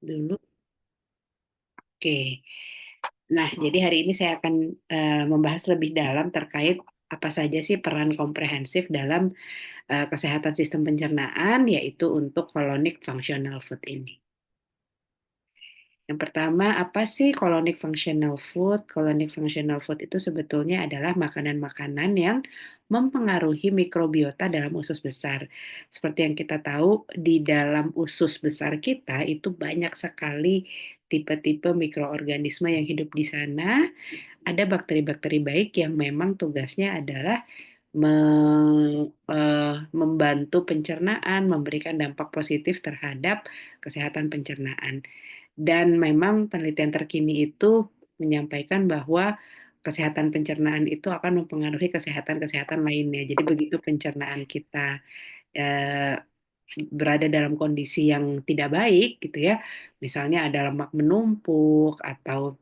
Dulu. Oke. Nah, jadi hari ini saya akan membahas lebih dalam terkait apa saja sih peran komprehensif dalam kesehatan sistem pencernaan, yaitu untuk colonic functional food ini. Yang pertama, apa sih colonic functional food? Colonic functional food itu sebetulnya adalah makanan-makanan yang mempengaruhi mikrobiota dalam usus besar. Seperti yang kita tahu, di dalam usus besar kita itu banyak sekali tipe-tipe mikroorganisme yang hidup di sana. Ada bakteri-bakteri baik yang memang tugasnya adalah membantu pencernaan, memberikan dampak positif terhadap kesehatan pencernaan. Dan memang penelitian terkini itu menyampaikan bahwa kesehatan pencernaan itu akan mempengaruhi kesehatan-kesehatan lainnya. Jadi begitu pencernaan kita eh, berada dalam kondisi yang tidak baik gitu ya, misalnya ada lemak menumpuk atau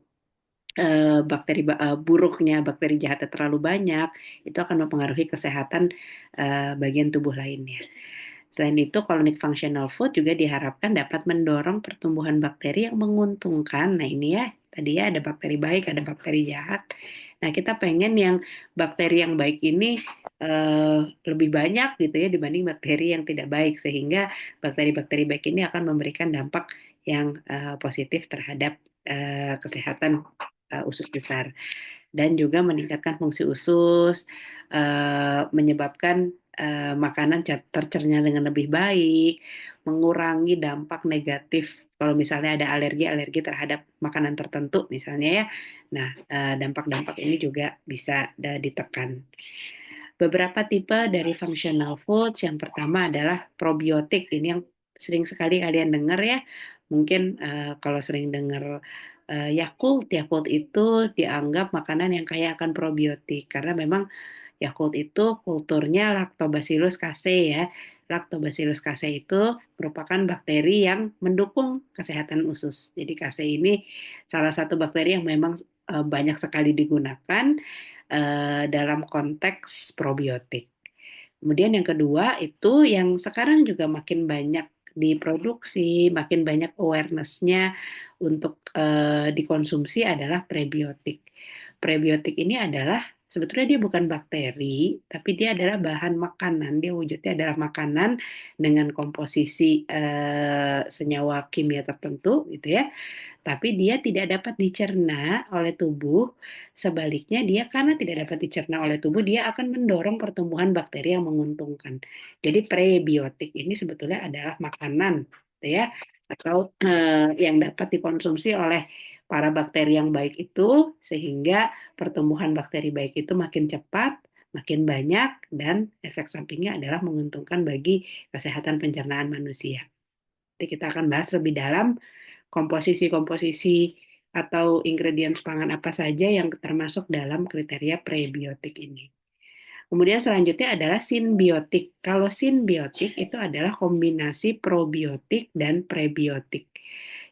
buruknya bakteri jahatnya terlalu banyak, itu akan mempengaruhi kesehatan bagian tubuh lainnya. Selain itu, colonic functional food juga diharapkan dapat mendorong pertumbuhan bakteri yang menguntungkan. Nah, ini ya, tadi ya ada bakteri baik, ada bakteri jahat. Nah, kita pengen yang bakteri yang baik ini eh, lebih banyak gitu ya dibanding bakteri yang tidak baik, sehingga bakteri-bakteri baik ini akan memberikan dampak yang positif terhadap kesehatan usus besar dan juga meningkatkan fungsi usus, menyebabkan makanan tercerna dengan lebih baik, mengurangi dampak negatif kalau misalnya ada alergi-alergi terhadap makanan tertentu misalnya ya. Nah, dampak-dampak ini juga bisa ditekan. Beberapa tipe dari functional foods, yang pertama adalah probiotik. Ini yang sering sekali kalian dengar ya. Mungkin kalau sering dengar Yakult, Yakult itu dianggap makanan yang kaya akan probiotik karena memang Yakult itu kulturnya Lactobacillus casei ya. Lactobacillus casei itu merupakan bakteri yang mendukung kesehatan usus. Jadi casei ini salah satu bakteri yang memang banyak sekali digunakan dalam konteks probiotik. Kemudian yang kedua itu yang sekarang juga makin banyak diproduksi, makin banyak awareness-nya untuk dikonsumsi adalah prebiotik. Prebiotik ini adalah sebetulnya dia bukan bakteri, tapi dia adalah bahan makanan. Dia wujudnya adalah makanan dengan komposisi senyawa kimia tertentu, gitu ya, tapi dia tidak dapat dicerna oleh tubuh. Sebaliknya, dia karena tidak dapat dicerna oleh tubuh, dia akan mendorong pertumbuhan bakteri yang menguntungkan. Jadi prebiotik ini sebetulnya adalah makanan, gitu ya, atau yang dapat dikonsumsi oleh para bakteri yang baik itu, sehingga pertumbuhan bakteri baik itu makin cepat, makin banyak, dan efek sampingnya adalah menguntungkan bagi kesehatan pencernaan manusia. Nanti kita akan bahas lebih dalam komposisi-komposisi atau ingredients pangan apa saja yang termasuk dalam kriteria prebiotik ini. Kemudian selanjutnya adalah simbiotik. Kalau simbiotik itu adalah kombinasi probiotik dan prebiotik.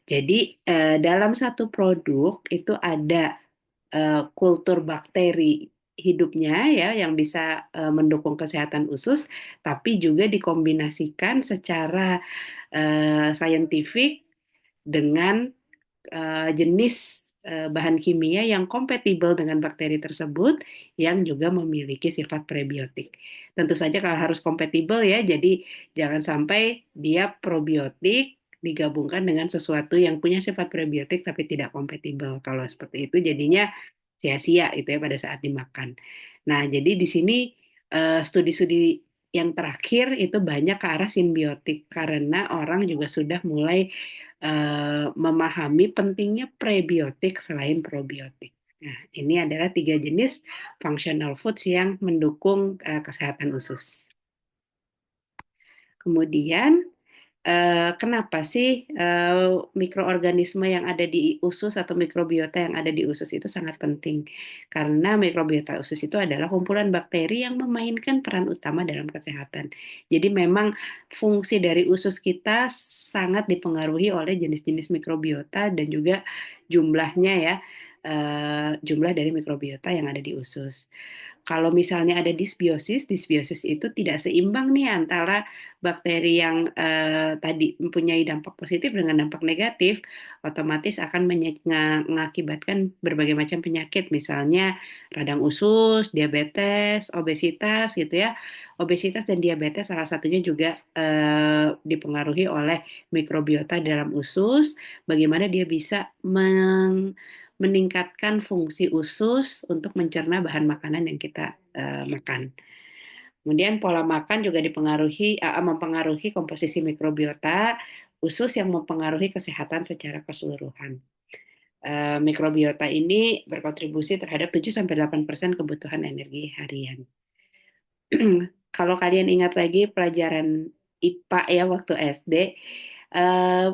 Jadi dalam satu produk itu ada kultur bakteri hidupnya ya yang bisa mendukung kesehatan usus, tapi juga dikombinasikan secara saintifik dengan jenis bahan kimia yang kompatibel dengan bakteri tersebut yang juga memiliki sifat prebiotik. Tentu saja kalau harus kompatibel ya, jadi jangan sampai dia probiotik digabungkan dengan sesuatu yang punya sifat prebiotik tapi tidak kompatibel. Kalau seperti itu jadinya sia-sia itu ya pada saat dimakan. Nah, jadi di sini studi-studi yang terakhir itu banyak ke arah simbiotik karena orang juga sudah mulai memahami pentingnya prebiotik selain probiotik. Nah, ini adalah tiga jenis functional foods yang mendukung kesehatan usus. Kemudian, kenapa sih mikroorganisme yang ada di usus atau mikrobiota yang ada di usus itu sangat penting? Karena mikrobiota usus itu adalah kumpulan bakteri yang memainkan peran utama dalam kesehatan. Jadi memang fungsi dari usus kita sangat dipengaruhi oleh jenis-jenis mikrobiota dan juga jumlahnya ya, jumlah dari mikrobiota yang ada di usus. Kalau misalnya ada disbiosis, disbiosis itu tidak seimbang nih antara bakteri yang tadi mempunyai dampak positif dengan dampak negatif, otomatis akan mengakibatkan berbagai macam penyakit, misalnya radang usus, diabetes, obesitas gitu ya. Obesitas dan diabetes salah satunya juga dipengaruhi oleh mikrobiota dalam usus, bagaimana dia bisa meningkatkan fungsi usus untuk mencerna bahan makanan yang kita makan. Kemudian pola makan juga mempengaruhi komposisi mikrobiota usus yang mempengaruhi kesehatan secara keseluruhan. Mikrobiota ini berkontribusi terhadap 7-8% kebutuhan energi harian. Kalau kalian ingat lagi pelajaran IPA ya waktu SD, eh,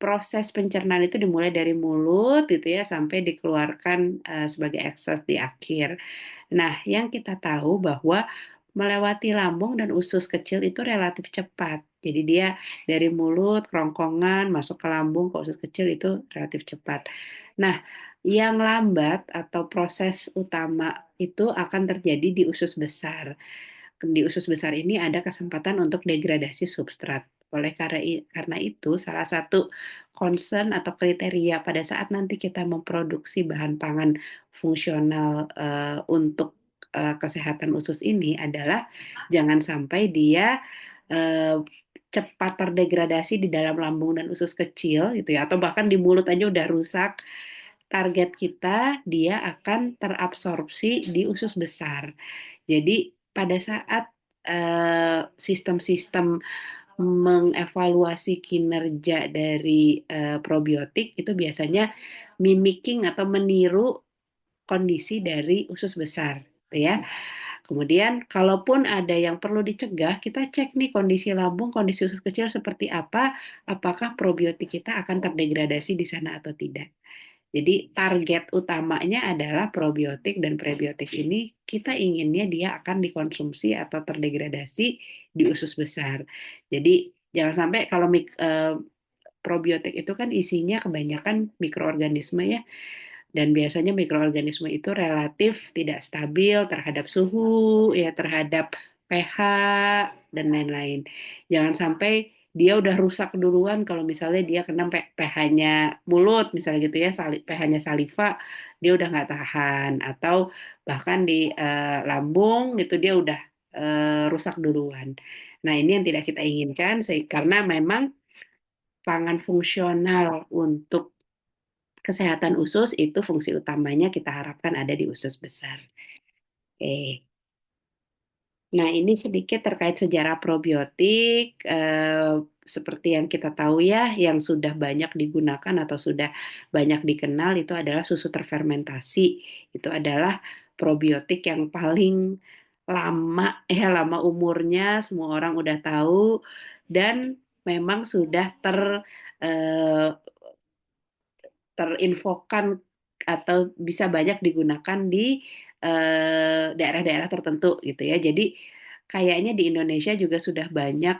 proses pencernaan itu dimulai dari mulut gitu ya sampai dikeluarkan sebagai ekses di akhir. Nah, yang kita tahu bahwa melewati lambung dan usus kecil itu relatif cepat. Jadi dia dari mulut, kerongkongan, masuk ke lambung, ke usus kecil itu relatif cepat. Nah, yang lambat atau proses utama itu akan terjadi di usus besar. Di usus besar ini ada kesempatan untuk degradasi substrat. Karena itu, salah satu concern atau kriteria pada saat nanti kita memproduksi bahan pangan fungsional untuk kesehatan usus ini adalah jangan sampai dia eh, cepat terdegradasi di dalam lambung dan usus kecil gitu ya, atau bahkan di mulut aja udah rusak. Target kita dia akan terabsorpsi di usus besar. Jadi pada saat sistem-sistem mengevaluasi kinerja dari probiotik itu biasanya mimicking atau meniru kondisi dari usus besar, gitu ya. Kemudian, kalaupun ada yang perlu dicegah, kita cek nih kondisi lambung, kondisi usus kecil seperti apa, apakah probiotik kita akan terdegradasi di sana atau tidak. Jadi target utamanya adalah probiotik dan prebiotik ini kita inginnya dia akan dikonsumsi atau terdegradasi di usus besar. Jadi jangan sampai kalau probiotik itu kan isinya kebanyakan mikroorganisme ya, dan biasanya mikroorganisme itu relatif tidak stabil terhadap suhu, ya terhadap pH dan lain-lain. Jangan sampai dia udah rusak duluan kalau misalnya dia kena pH-nya mulut, misalnya gitu ya, pH-nya saliva, dia udah nggak tahan. Atau bahkan di lambung itu dia udah rusak duluan. Nah ini yang tidak kita inginkan, karena memang pangan fungsional untuk kesehatan usus itu fungsi utamanya kita harapkan ada di usus besar. Oke. Nah, ini sedikit terkait sejarah probiotik. Seperti yang kita tahu ya, yang sudah banyak digunakan atau sudah banyak dikenal itu adalah susu terfermentasi. Itu adalah probiotik yang paling lama, lama umurnya, semua orang udah tahu, dan memang sudah eh, terinfokan atau bisa banyak digunakan di daerah-daerah tertentu gitu ya. Jadi kayaknya di Indonesia juga sudah banyak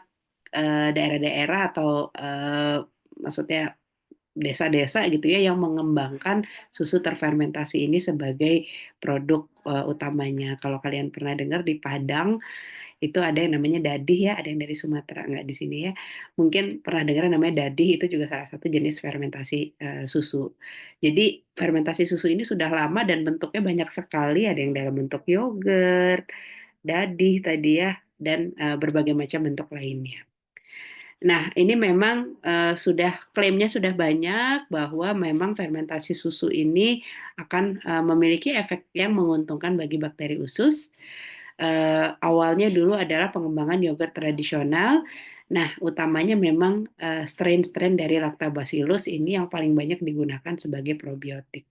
daerah-daerah atau maksudnya desa-desa gitu ya yang mengembangkan susu terfermentasi ini sebagai produk utamanya. Kalau kalian pernah dengar di Padang itu ada yang namanya dadih ya, ada yang dari Sumatera nggak di sini ya. Mungkin pernah dengar yang namanya dadih, itu juga salah satu jenis fermentasi susu. Jadi fermentasi susu ini sudah lama dan bentuknya banyak sekali, ada yang dalam bentuk yogurt, dadih tadi ya, dan berbagai macam bentuk lainnya. Nah, ini memang klaimnya sudah banyak bahwa memang fermentasi susu ini akan memiliki efek yang menguntungkan bagi bakteri usus. Awalnya dulu adalah pengembangan yogurt tradisional. Nah, utamanya memang strain-strain dari Lactobacillus ini yang paling banyak digunakan sebagai probiotik.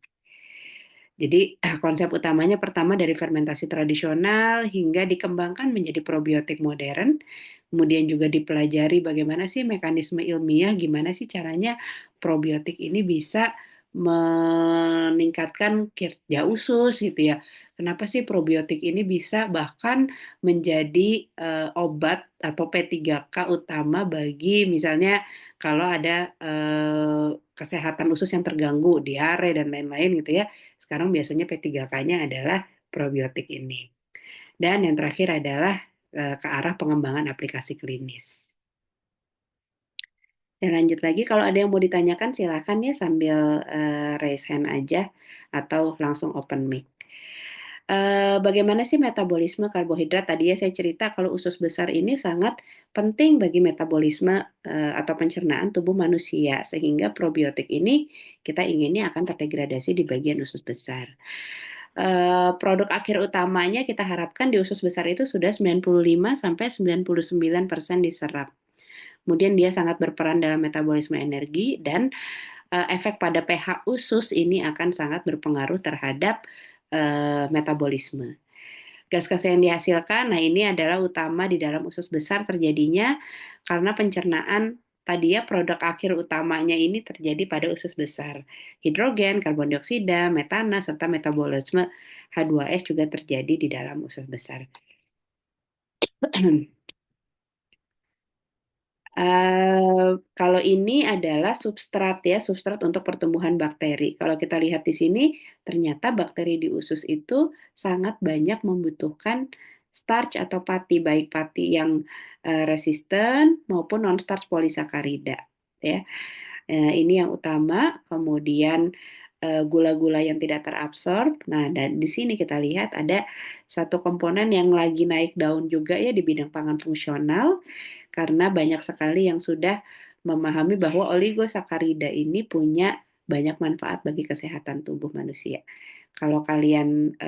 Jadi konsep utamanya pertama dari fermentasi tradisional hingga dikembangkan menjadi probiotik modern. Kemudian juga dipelajari bagaimana sih mekanisme ilmiah, gimana sih caranya probiotik ini bisa meningkatkan kinerja usus gitu ya. Kenapa sih probiotik ini bisa bahkan menjadi obat atau P3K utama bagi misalnya kalau ada kesehatan usus yang terganggu, diare dan lain-lain gitu ya. Sekarang biasanya P3K-nya adalah probiotik ini. Dan yang terakhir adalah ke arah pengembangan aplikasi klinis. Dan lanjut lagi, kalau ada yang mau ditanyakan silakan ya sambil raise hand aja atau langsung open mic. Bagaimana sih metabolisme karbohidrat? Tadi ya saya cerita kalau usus besar ini sangat penting bagi metabolisme atau pencernaan tubuh manusia, sehingga probiotik ini kita inginnya akan terdegradasi di bagian usus besar. Produk akhir utamanya kita harapkan di usus besar itu sudah 95 sampai 99% diserap. Kemudian dia sangat berperan dalam metabolisme energi dan efek pada pH usus ini akan sangat berpengaruh terhadap metabolisme. Gas-gas yang dihasilkan, nah ini adalah utama di dalam usus besar terjadinya karena pencernaan tadi ya produk akhir utamanya ini terjadi pada usus besar. Hidrogen, karbon dioksida, metana, serta metabolisme H2S juga terjadi di dalam usus besar. Kalau ini adalah substrat ya, substrat untuk pertumbuhan bakteri. Kalau kita lihat di sini, ternyata bakteri di usus itu sangat banyak membutuhkan starch atau pati, baik pati yang resisten maupun non-starch polisakarida. Ya, ini yang utama. Kemudian gula-gula yang tidak terabsorb. Nah, dan di sini kita lihat ada satu komponen yang lagi naik daun juga ya di bidang pangan fungsional karena banyak sekali yang sudah memahami bahwa oligosakarida ini punya banyak manfaat bagi kesehatan tubuh manusia. Kalau kalian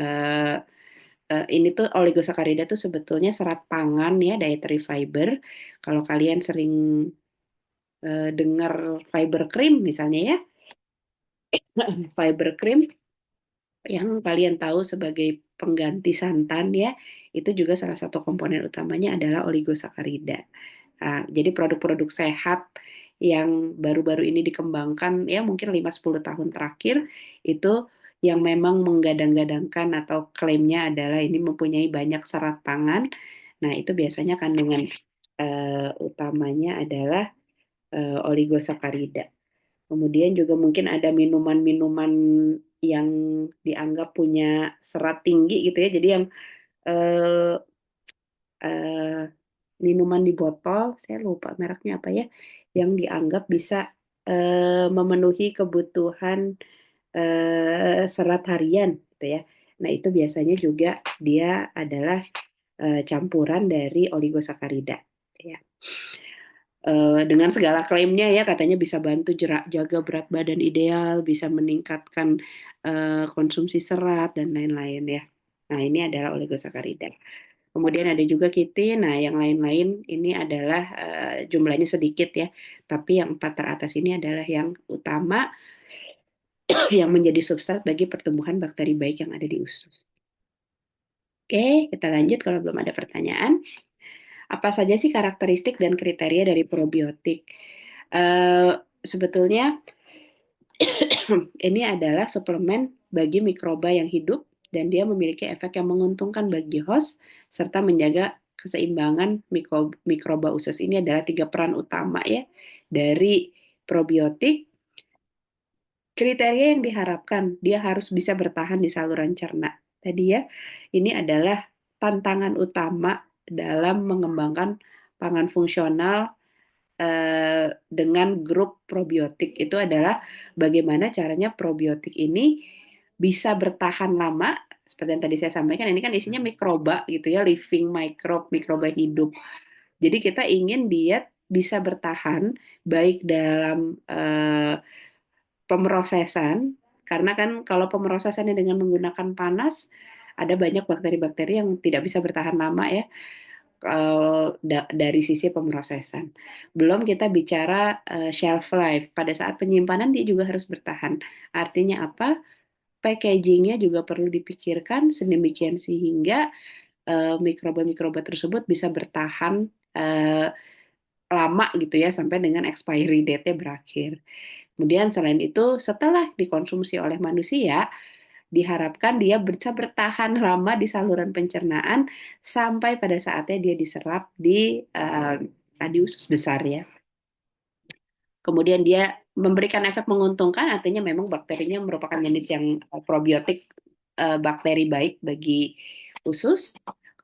ini tuh oligosakarida tuh sebetulnya serat pangan ya, dietary fiber. Kalau kalian sering dengar fiber cream misalnya ya, fiber cream yang kalian tahu sebagai pengganti santan ya, itu juga salah satu komponen utamanya adalah oligosakarida. Nah, jadi produk-produk sehat yang baru-baru ini dikembangkan ya mungkin 5-10 tahun terakhir itu yang memang menggadang-gadangkan atau klaimnya adalah ini mempunyai banyak serat pangan. Nah, itu biasanya kandungan utamanya adalah oligosakarida. Kemudian juga mungkin ada minuman-minuman yang dianggap punya serat tinggi gitu ya. Jadi yang eh, eh, minuman di botol, saya lupa mereknya apa ya, yang dianggap bisa memenuhi kebutuhan serat harian gitu ya. Nah, itu biasanya juga dia adalah campuran dari oligosakarida ya. Dengan segala klaimnya ya katanya bisa bantu jaga berat badan ideal, bisa meningkatkan konsumsi serat dan lain-lain ya. Nah, ini adalah oligosakarida. Kemudian ada juga kitin. Nah, yang lain-lain ini adalah jumlahnya sedikit ya. Tapi yang empat teratas ini adalah yang utama yang menjadi substrat bagi pertumbuhan bakteri baik yang ada di usus. Oke, kita lanjut kalau belum ada pertanyaan. Apa saja sih karakteristik dan kriteria dari probiotik? Eh, Sebetulnya ini adalah suplemen bagi mikroba yang hidup dan dia memiliki efek yang menguntungkan bagi host serta menjaga keseimbangan mikroba usus. Ini adalah tiga peran utama ya dari probiotik. Kriteria yang diharapkan, dia harus bisa bertahan di saluran cerna. Tadi ya, ini adalah tantangan utama dalam mengembangkan pangan fungsional dengan grup probiotik. Itu adalah bagaimana caranya probiotik ini bisa bertahan lama, seperti yang tadi saya sampaikan, ini kan isinya mikroba gitu ya, living microbe, mikroba hidup. Jadi kita ingin dia bisa bertahan baik dalam pemrosesan, karena kan kalau pemrosesannya dengan menggunakan panas, ada banyak bakteri-bakteri yang tidak bisa bertahan lama ya dari sisi pemrosesan. Belum kita bicara shelf life. Pada saat penyimpanan dia juga harus bertahan. Artinya apa? Packagingnya juga perlu dipikirkan sedemikian sehingga mikroba-mikroba tersebut bisa bertahan lama gitu ya sampai dengan expiry date-nya berakhir. Kemudian selain itu setelah dikonsumsi oleh manusia diharapkan dia bisa bertahan lama di saluran pencernaan sampai pada saatnya dia diserap di tadi usus besar ya. Kemudian dia memberikan efek menguntungkan, artinya memang bakterinya merupakan jenis yang probiotik bakteri baik bagi usus.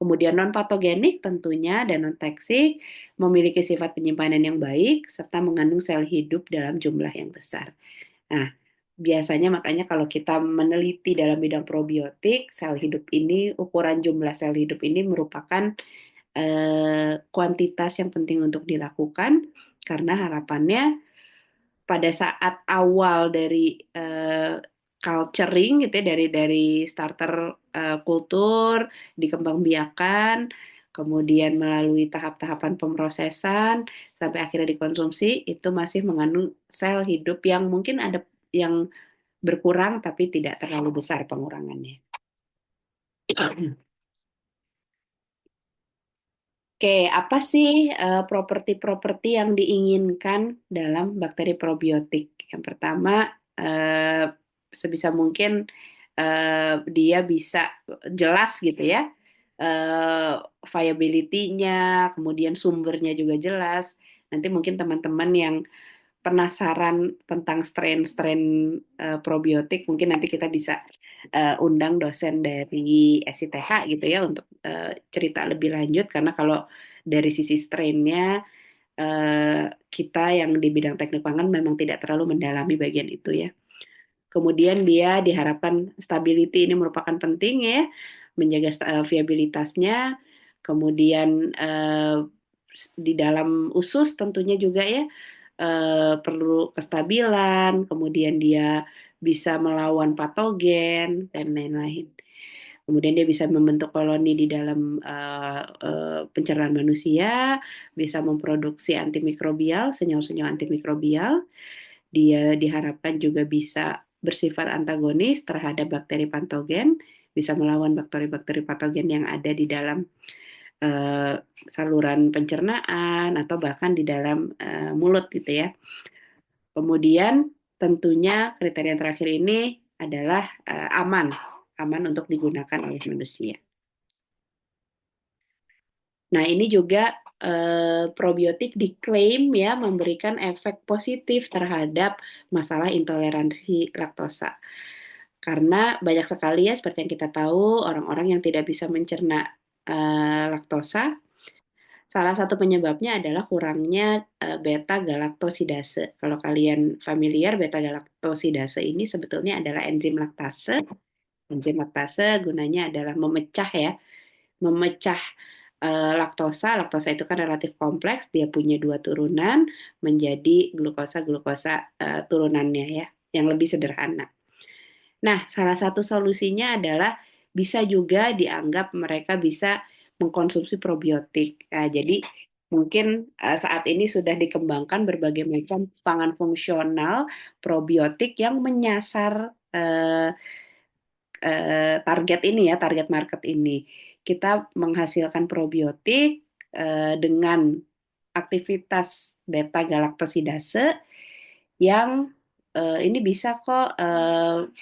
Kemudian non patogenik tentunya dan non toksik, memiliki sifat penyimpanan yang baik serta mengandung sel hidup dalam jumlah yang besar. Nah, biasanya makanya kalau kita meneliti dalam bidang probiotik, sel hidup ini, ukuran jumlah sel hidup ini merupakan kuantitas yang penting untuk dilakukan karena harapannya pada saat awal dari culturing gitu ya, dari starter kultur dikembangbiakan, kemudian melalui tahap-tahapan pemrosesan sampai akhirnya dikonsumsi, itu masih mengandung sel hidup yang mungkin ada yang berkurang tapi tidak terlalu besar pengurangannya. Oke, apa sih properti-properti yang diinginkan dalam bakteri probiotik? Yang pertama, sebisa mungkin dia bisa jelas gitu ya, eh, viability-nya, kemudian sumbernya juga jelas. Nanti mungkin teman-teman yang penasaran tentang strain-strain probiotik, mungkin nanti kita bisa undang dosen dari SITH gitu ya untuk cerita lebih lanjut karena kalau dari sisi strainnya kita yang di bidang teknik pangan memang tidak terlalu mendalami bagian itu ya. Kemudian dia diharapkan stability ini merupakan penting ya, menjaga viabilitasnya. Kemudian di dalam usus tentunya juga ya perlu kestabilan. Kemudian dia bisa melawan patogen dan lain-lain. Kemudian dia bisa membentuk koloni di dalam pencernaan manusia, bisa memproduksi antimikrobial, senyawa-senyawa antimikrobial. Dia diharapkan juga bisa bersifat antagonis terhadap bakteri patogen, bisa melawan bakteri-bakteri patogen yang ada di dalam eh, saluran pencernaan atau bahkan di dalam mulut gitu ya. Kemudian tentunya kriteria terakhir ini adalah aman, aman untuk digunakan oleh manusia. Nah, ini juga probiotik diklaim ya memberikan efek positif terhadap masalah intoleransi laktosa. Karena banyak sekali ya seperti yang kita tahu orang-orang yang tidak bisa mencerna laktosa, salah satu penyebabnya adalah kurangnya beta galaktosidase. Kalau kalian familiar, beta galaktosidase ini sebetulnya adalah enzim laktase. Enzim laktase gunanya adalah memecah ya, memecah laktosa. Laktosa itu kan relatif kompleks, dia punya dua turunan menjadi glukosa-glukosa turunannya ya, yang lebih sederhana. Nah, salah satu solusinya adalah bisa juga dianggap mereka bisa mengkonsumsi probiotik. Nah, jadi mungkin saat ini sudah dikembangkan berbagai macam pangan fungsional probiotik yang menyasar target ini ya, target market ini. Kita menghasilkan probiotik dengan aktivitas beta galaktosidase yang ini bisa kok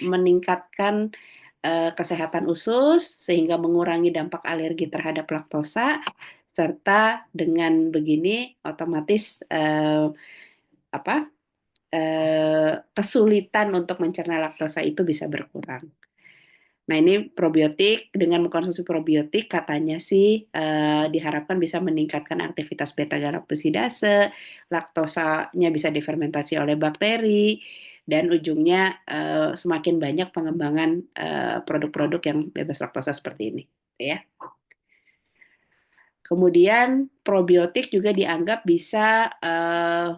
meningkatkan kesehatan usus sehingga mengurangi dampak alergi terhadap laktosa serta dengan begini otomatis apa kesulitan untuk mencerna laktosa itu bisa berkurang. Nah, ini probiotik, dengan mengkonsumsi probiotik katanya sih diharapkan bisa meningkatkan aktivitas beta galaktosidase, laktosanya bisa difermentasi oleh bakteri, dan ujungnya semakin banyak pengembangan produk-produk yang bebas laktosa seperti ini. Ya. Kemudian probiotik juga dianggap bisa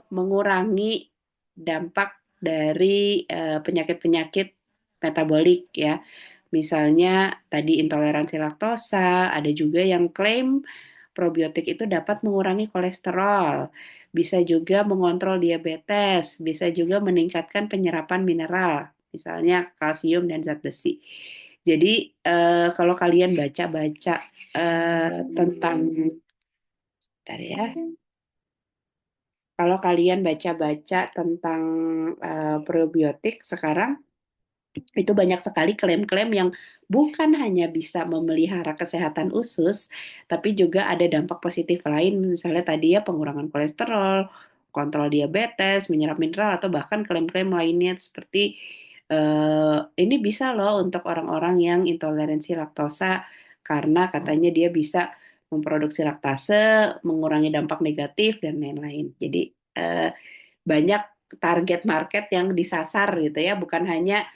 mengurangi dampak dari penyakit-penyakit metabolik ya. Misalnya tadi intoleransi laktosa, ada juga yang klaim probiotik itu dapat mengurangi kolesterol, bisa juga mengontrol diabetes, bisa juga meningkatkan penyerapan mineral, misalnya kalsium dan zat besi. Jadi kalau kalian baca-baca tentang, bentar ya, kalau kalian baca-baca tentang probiotik sekarang itu banyak sekali klaim-klaim yang bukan hanya bisa memelihara kesehatan usus, tapi juga ada dampak positif lain, misalnya tadi ya pengurangan kolesterol, kontrol diabetes, menyerap mineral, atau bahkan klaim-klaim lainnya seperti Ini bisa loh untuk orang-orang yang intoleransi laktosa karena katanya dia bisa memproduksi laktase, mengurangi dampak negatif dan lain-lain. Jadi eh, banyak target market yang disasar gitu ya, bukan hanya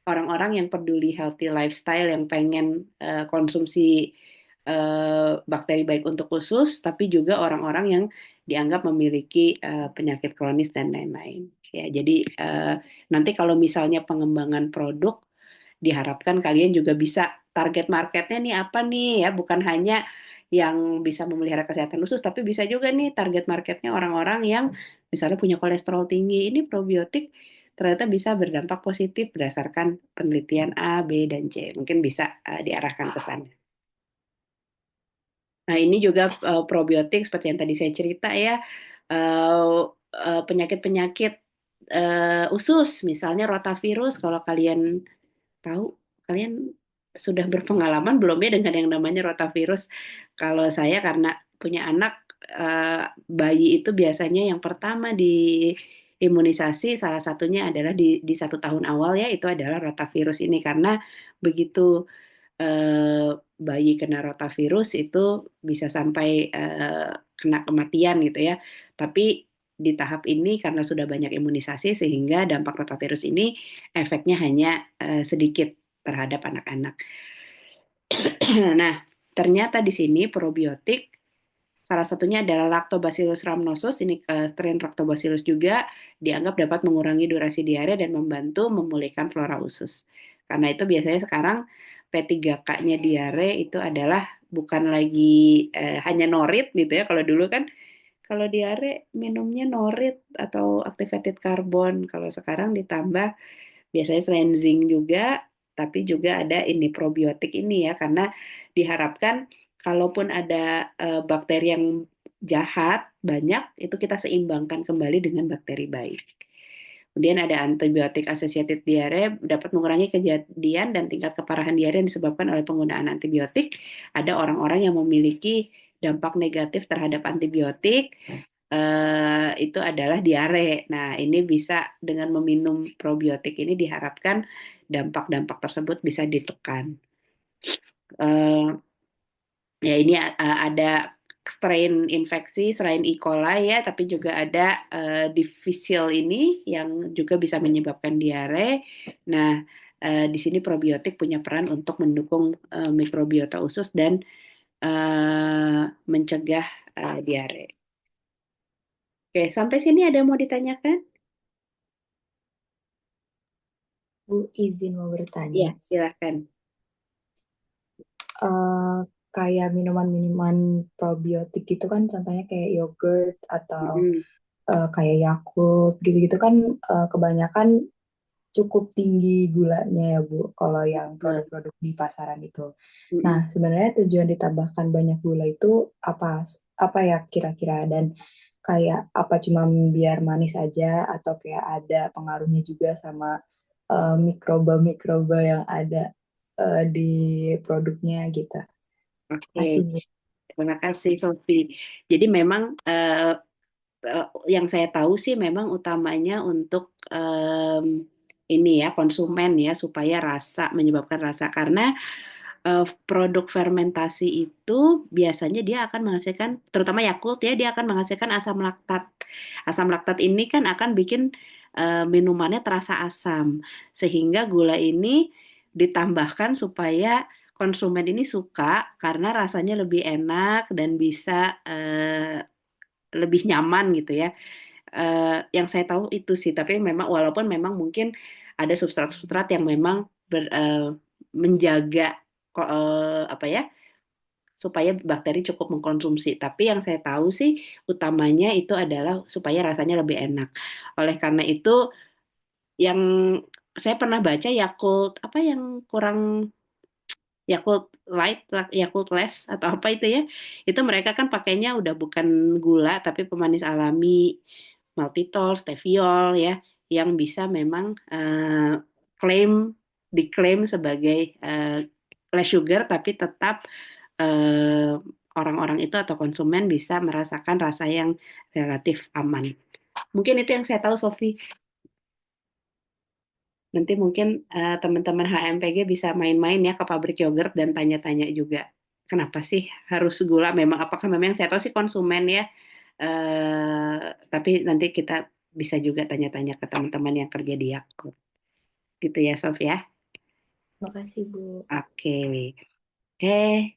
orang-orang yang peduli healthy lifestyle yang pengen konsumsi bakteri baik untuk usus, tapi juga orang-orang yang dianggap memiliki penyakit kronis dan lain-lain. Ya, jadi nanti kalau misalnya pengembangan produk diharapkan kalian juga bisa target marketnya nih apa nih ya, bukan hanya yang bisa memelihara kesehatan usus, tapi bisa juga nih target marketnya orang-orang yang misalnya punya kolesterol tinggi. Ini probiotik ternyata bisa berdampak positif berdasarkan penelitian A, B, dan C. Mungkin bisa diarahkan ke sana. Nah, ini juga probiotik seperti yang tadi saya cerita ya, penyakit-penyakit usus, misalnya rotavirus, kalau kalian tahu, kalian sudah berpengalaman belum ya dengan yang namanya rotavirus? Kalau saya karena punya anak bayi itu biasanya yang pertama di imunisasi salah satunya adalah di 1 tahun awal ya itu adalah rotavirus ini karena begitu eh, bayi kena rotavirus itu bisa sampai kena kematian gitu ya. Tapi di tahap ini karena sudah banyak imunisasi sehingga dampak rotavirus ini efeknya hanya sedikit terhadap anak-anak. Nah, ternyata di sini probiotik salah satunya adalah Lactobacillus rhamnosus, ini strain Lactobacillus juga dianggap dapat mengurangi durasi diare dan membantu memulihkan flora usus. Karena itu biasanya sekarang P3K-nya diare itu adalah bukan lagi hanya norit gitu ya. Kalau dulu kan kalau diare minumnya norit atau activated carbon. Kalau sekarang ditambah biasanya selain zinc juga, tapi juga ada ini probiotik ini ya, karena diharapkan kalaupun ada bakteri yang jahat banyak, itu kita seimbangkan kembali dengan bakteri baik. Kemudian ada antibiotik associated diare dapat mengurangi kejadian dan tingkat keparahan diare yang disebabkan oleh penggunaan antibiotik. Ada orang-orang yang memiliki dampak negatif terhadap antibiotik, itu adalah diare. Nah, ini bisa dengan meminum probiotik ini diharapkan dampak-dampak tersebut bisa ditekan. Eh, Ya, ini ada strain infeksi selain E. coli ya, tapi juga ada difficile ini yang juga bisa menyebabkan diare. Nah, di sini probiotik punya peran untuk mendukung mikrobiota usus dan mencegah diare. Oke, sampai sini ada yang mau ditanyakan? Bu, izin mau Iya, bertanya. silahkan. eh Kayak minuman-minuman probiotik gitu kan, contohnya kayak yogurt atau Mm-mm, kayak Yakult gitu-gitu kan, kebanyakan cukup tinggi gulanya ya Bu, kalau yang betul. produk-produk di pasaran itu. Nah, Mm-mm. sebenarnya tujuan ditambahkan banyak gula itu apa apa ya kira-kira, dan kayak apa cuma biar manis aja atau kayak ada pengaruhnya juga sama mikroba-mikroba yang ada di produknya gitu. Oke, Masih Bu. terima kasih Sofi. Jadi memang eh, yang saya tahu sih memang utamanya untuk ini ya konsumen ya supaya rasa menyebabkan rasa karena produk fermentasi itu biasanya dia akan menghasilkan terutama Yakult ya dia akan menghasilkan asam laktat. Asam laktat ini kan akan bikin minumannya terasa asam sehingga gula ini ditambahkan supaya konsumen ini suka karena rasanya lebih enak dan bisa lebih nyaman gitu ya. Yang saya tahu itu sih, tapi memang walaupun memang mungkin ada substrat-substrat yang memang menjaga apa ya supaya bakteri cukup mengkonsumsi. Tapi yang saya tahu sih utamanya itu adalah supaya rasanya lebih enak. Oleh karena itu yang saya pernah baca Yakult apa yang kurang Yakult Light, Yakult Less atau apa itu ya. Itu mereka kan pakainya udah bukan gula tapi pemanis alami, maltitol, steviol ya, yang bisa memang klaim diklaim sebagai less sugar tapi tetap eh, orang-orang itu atau konsumen bisa merasakan rasa yang relatif aman. Mungkin itu yang saya tahu, Sofi. Nanti mungkin teman-teman HMPG bisa main-main ya ke pabrik yogurt dan tanya-tanya juga. Kenapa sih harus gula? Memang apakah memang saya tahu sih konsumen ya. Tapi nanti kita bisa juga tanya-tanya ke teman-teman yang kerja di Yakult. Gitu ya, Sof ya. Makasih, Bu. Oke. Oke,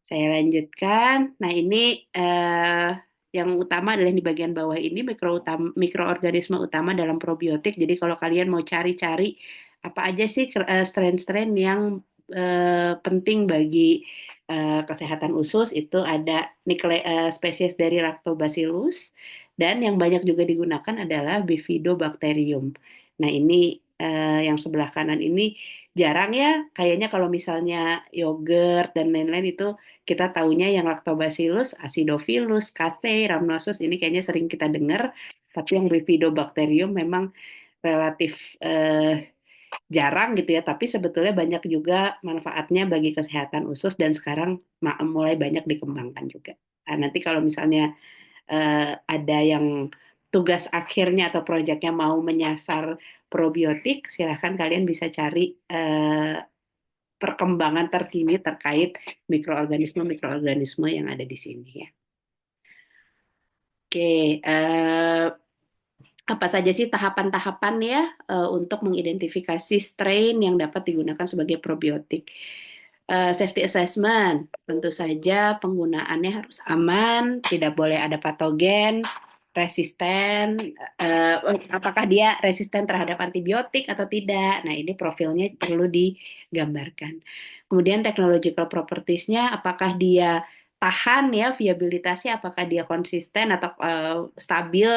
saya lanjutkan. Nah, ini eh, yang utama adalah yang di bagian bawah ini mikroorganisme utama dalam probiotik. Jadi kalau kalian mau cari-cari apa aja sih strain-strain yang penting bagi kesehatan usus, itu ada spesies dari Lactobacillus, dan yang banyak juga digunakan adalah Bifidobacterium. Nah, ini yang sebelah kanan ini jarang ya, kayaknya kalau misalnya yogurt dan lain-lain itu kita taunya yang Lactobacillus, Acidophilus, Casei, Rhamnosus ini kayaknya sering kita dengar, tapi yang Bifidobacterium memang relatif jarang gitu ya, tapi sebetulnya banyak juga manfaatnya bagi kesehatan usus dan sekarang mulai banyak dikembangkan juga. Nah, nanti kalau misalnya ada yang tugas akhirnya atau proyeknya mau menyasar probiotik, silahkan kalian bisa cari eh, perkembangan terkini terkait mikroorganisme-mikroorganisme yang ada di sini ya. Oke, apa saja sih tahapan-tahapan ya untuk mengidentifikasi strain yang dapat digunakan sebagai probiotik? Safety assessment, tentu saja penggunaannya harus aman, tidak boleh ada patogen, resisten, eh, apakah dia resisten terhadap antibiotik atau tidak. Nah, ini profilnya perlu digambarkan. Kemudian technological properties-nya, apakah dia tahan ya, viabilitasnya, apakah dia konsisten atau stabil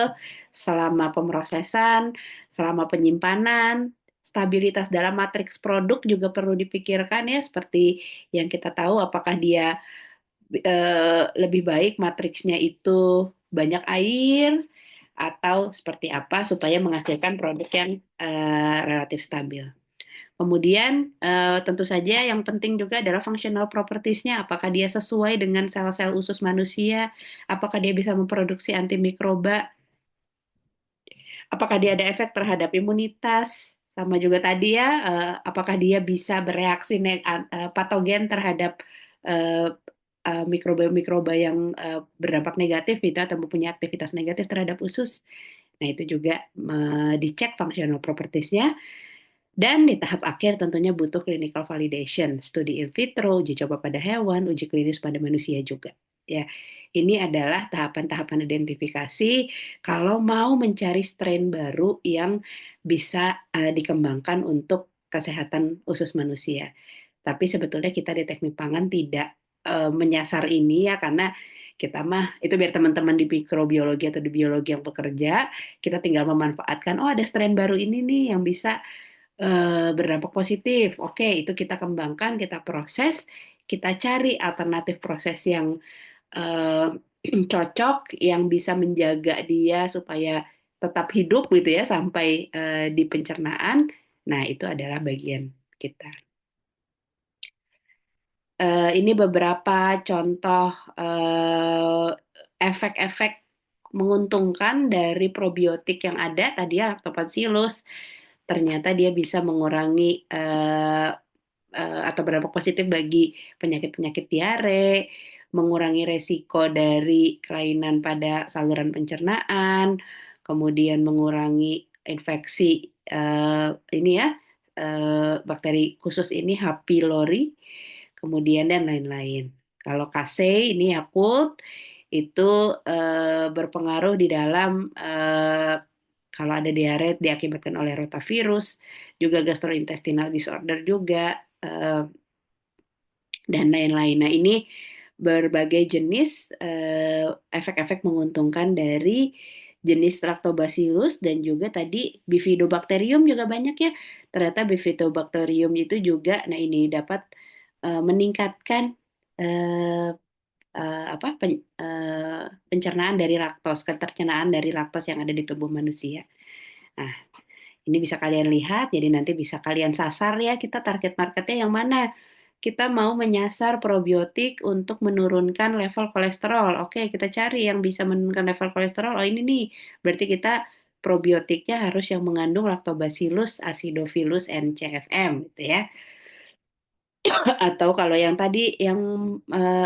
selama pemrosesan, selama penyimpanan. Stabilitas dalam matriks produk juga perlu dipikirkan ya, seperti yang kita tahu apakah dia lebih baik matriksnya itu banyak air atau seperti apa supaya menghasilkan produk yang relatif stabil. Kemudian tentu saja yang penting juga adalah functional properties-nya, apakah dia sesuai dengan sel-sel usus manusia, apakah dia bisa memproduksi antimikroba, apakah dia ada efek terhadap imunitas, sama juga tadi ya, apakah dia bisa bereaksi patogen terhadap eh, mikroba-mikroba yang berdampak negatif itu atau mempunyai aktivitas negatif terhadap usus. Nah, itu juga dicek functional properties-nya. Dan di tahap akhir tentunya butuh clinical validation, studi in vitro, uji coba pada hewan, uji klinis pada manusia juga. Ya, ini adalah tahapan-tahapan identifikasi kalau mau mencari strain baru yang bisa dikembangkan untuk kesehatan usus manusia. Tapi sebetulnya kita di teknik pangan tidak menyasar ini ya, karena kita mah itu biar teman-teman di mikrobiologi atau di biologi yang bekerja, kita tinggal memanfaatkan, oh ada strain baru ini nih yang bisa berdampak positif. Oke, itu kita kembangkan, kita proses, kita cari alternatif proses yang eh, cocok, yang bisa menjaga dia supaya tetap hidup gitu ya sampai di pencernaan. Nah, itu adalah bagian kita. Ini beberapa contoh eh, efek-efek menguntungkan dari probiotik yang ada tadi ya, Lactobacillus. Ternyata dia bisa mengurangi atau berdampak positif bagi penyakit-penyakit diare, mengurangi resiko dari kelainan pada saluran pencernaan, kemudian mengurangi infeksi ini ya bakteri khusus ini H. pylori, kemudian dan lain-lain. Kalau KC ini Yakult itu berpengaruh di dalam kalau ada diare diakibatkan oleh rotavirus, juga gastrointestinal disorder juga, eh, dan lain-lain. Nah, ini berbagai jenis efek-efek menguntungkan dari jenis Lactobacillus dan juga tadi Bifidobacterium juga banyak ya. Ternyata Bifidobacterium itu juga, nah ini dapat meningkatkan eh, pencernaan dari laktos, ketercernaan dari laktos yang ada di tubuh manusia. Nah, ini bisa kalian lihat, jadi nanti bisa kalian sasar ya, kita target marketnya yang mana. Kita mau menyasar probiotik untuk menurunkan level kolesterol. Oke, kita cari yang bisa menurunkan level kolesterol. Oh, ini nih, berarti kita probiotiknya harus yang mengandung Lactobacillus acidophilus and CFM gitu ya. Atau kalau yang tadi yang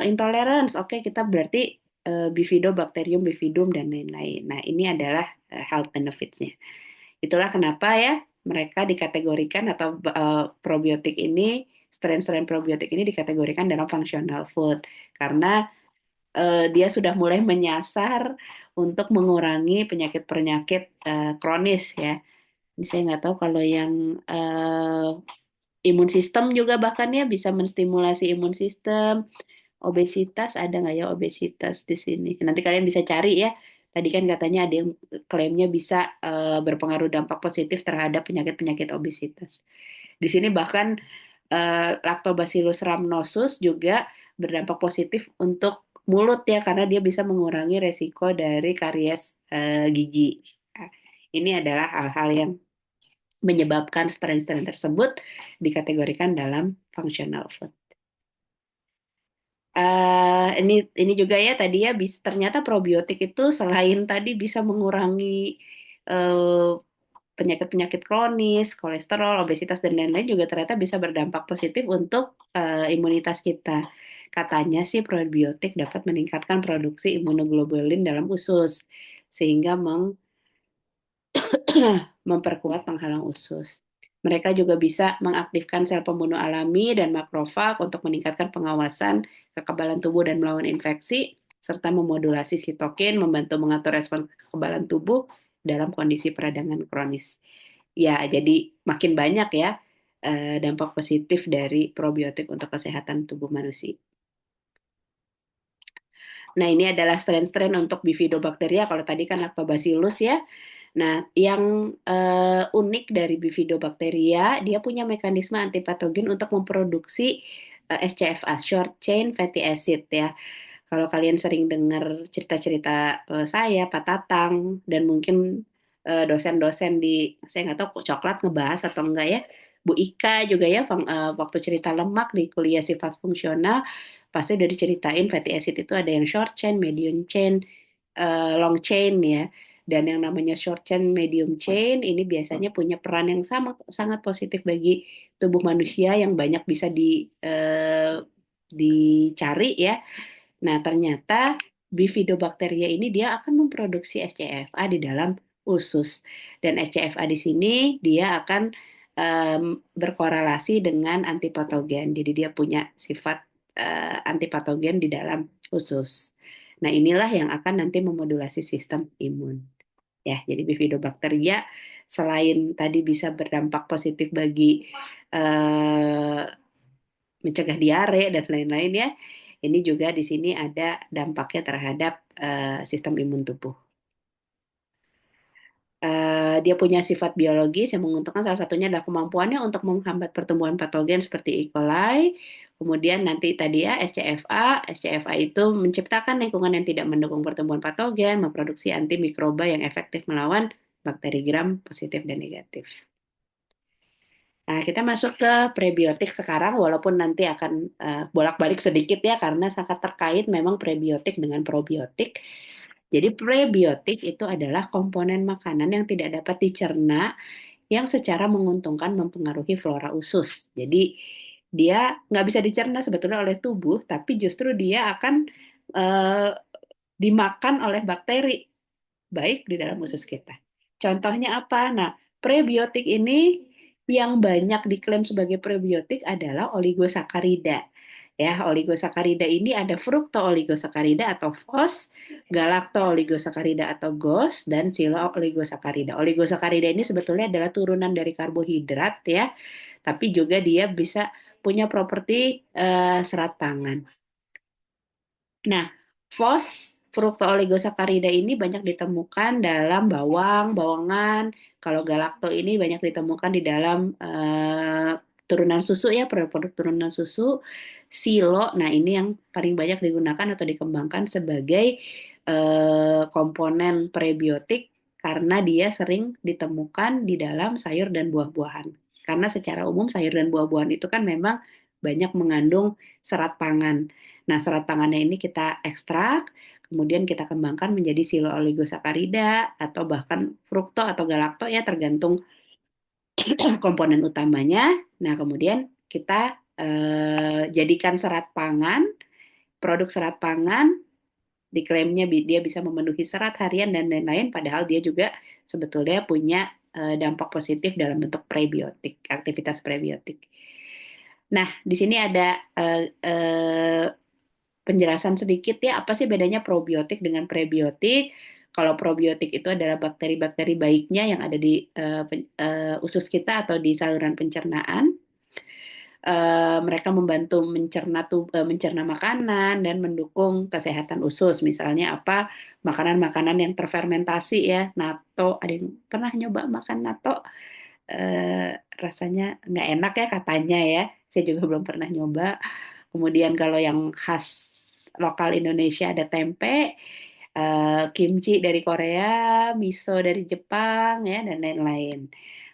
intolerance, oke kita berarti Bifidobacterium bifidum dan lain-lain. Nah, ini adalah health benefits-nya. Itulah kenapa ya mereka dikategorikan atau probiotik ini, strain-strain probiotik ini dikategorikan dalam functional food karena dia sudah mulai menyasar untuk mengurangi penyakit-penyakit kronis ya. Ini saya nggak tahu kalau yang imun sistem juga bahkan ya bisa menstimulasi imun sistem. Obesitas ada nggak ya obesitas di sini? Nanti kalian bisa cari ya. Tadi kan katanya ada yang klaimnya bisa berpengaruh dampak positif terhadap penyakit-penyakit obesitas. Di sini bahkan Lactobacillus rhamnosus juga berdampak positif untuk mulut ya karena dia bisa mengurangi resiko dari karies gigi. Nah, ini adalah hal-hal yang menyebabkan strain-strain tersebut dikategorikan dalam functional food. Ini juga ya tadi ya ternyata probiotik itu selain tadi bisa mengurangi eh, penyakit-penyakit kronis, kolesterol, obesitas dan lain-lain juga ternyata bisa berdampak positif untuk imunitas kita. Katanya sih probiotik dapat meningkatkan produksi imunoglobulin dalam usus sehingga memperkuat penghalang usus. Mereka juga bisa mengaktifkan sel pembunuh alami dan makrofag untuk meningkatkan pengawasan kekebalan tubuh dan melawan infeksi, serta memodulasi sitokin, membantu mengatur respon kekebalan tubuh dalam kondisi peradangan kronis. Ya, jadi makin banyak ya dampak positif dari probiotik untuk kesehatan tubuh manusia. Nah, ini adalah strain-strain untuk Bifidobacteria. Kalau tadi kan Lactobacillus ya. Nah, yang unik dari Bifidobacteria, dia punya mekanisme antipatogen untuk memproduksi SCFA, short chain fatty acid ya. Kalau kalian sering dengar cerita-cerita saya, Pak Tatang, dan mungkin dosen-dosen di, saya nggak tahu coklat ngebahas atau enggak ya, Bu Ika juga ya, waktu cerita lemak di kuliah sifat fungsional, pasti udah diceritain fatty acid itu ada yang short chain, medium chain, long chain ya. Dan yang namanya short chain, medium chain ini biasanya punya peran yang sangat positif bagi tubuh manusia yang banyak bisa dicari ya. Nah, ternyata Bifidobacteria ini dia akan memproduksi SCFA di dalam usus. Dan SCFA di sini dia akan berkorelasi dengan antipatogen. Jadi dia punya sifat antipatogen di dalam usus. Nah, inilah yang akan nanti memodulasi sistem imun. Ya, jadi Bifidobacteria selain tadi bisa berdampak positif bagi eh, mencegah diare dan lain-lain ya. Ini juga di sini ada dampaknya terhadap sistem imun tubuh. Dia punya sifat biologis yang menguntungkan salah satunya adalah kemampuannya untuk menghambat pertumbuhan patogen seperti E. coli. Kemudian nanti tadi ya SCFA, SCFA itu menciptakan lingkungan yang tidak mendukung pertumbuhan patogen, memproduksi antimikroba yang efektif melawan bakteri gram positif dan negatif. Nah, kita masuk ke prebiotik sekarang, walaupun nanti akan bolak-balik sedikit ya, karena sangat terkait memang prebiotik dengan probiotik. Jadi prebiotik itu adalah komponen makanan yang tidak dapat dicerna, yang secara menguntungkan mempengaruhi flora usus. Jadi dia nggak bisa dicerna sebetulnya oleh tubuh, tapi justru dia akan eh, dimakan oleh bakteri baik di dalam usus kita. Contohnya apa? Nah, prebiotik ini yang banyak diklaim sebagai prebiotik adalah oligosakarida. Ya, oligosakarida ini ada fruktooligosakarida atau FOS, galaktooligosakarida atau GOS, dan silo-oligosakarida. Oligosakarida ini sebetulnya adalah turunan dari karbohidrat ya, tapi juga dia bisa punya properti serat pangan. Nah, fos fruktooligosakarida ini banyak ditemukan dalam bawang, bawangan. Kalau galakto ini banyak ditemukan di dalam turunan susu ya, produk turunan susu. Silo, nah ini yang paling banyak digunakan atau dikembangkan sebagai komponen prebiotik karena dia sering ditemukan di dalam sayur dan buah-buahan. Karena secara umum sayur dan buah-buahan itu kan memang banyak mengandung serat pangan. Nah, serat pangannya ini kita ekstrak, kemudian kita kembangkan menjadi silo oligosakarida atau bahkan frukto atau galakto ya tergantung komponen utamanya. Nah, kemudian kita jadikan serat pangan, produk serat pangan diklaimnya dia bisa memenuhi serat harian dan lain-lain, padahal dia juga sebetulnya punya dampak positif dalam bentuk prebiotik, aktivitas prebiotik. Nah, di sini ada penjelasan sedikit ya, apa sih bedanya probiotik dengan prebiotik. Kalau probiotik itu adalah bakteri-bakteri baiknya yang ada di usus kita atau di saluran pencernaan. Mereka membantu mencerna makanan dan mendukung kesehatan usus. Misalnya apa makanan-makanan yang terfermentasi ya, natto. Ada yang pernah nyoba makan natto? Rasanya nggak enak ya katanya ya. Saya juga belum pernah nyoba. Kemudian kalau yang khas lokal Indonesia ada tempe, kimchi dari Korea, miso dari Jepang ya dan lain-lain.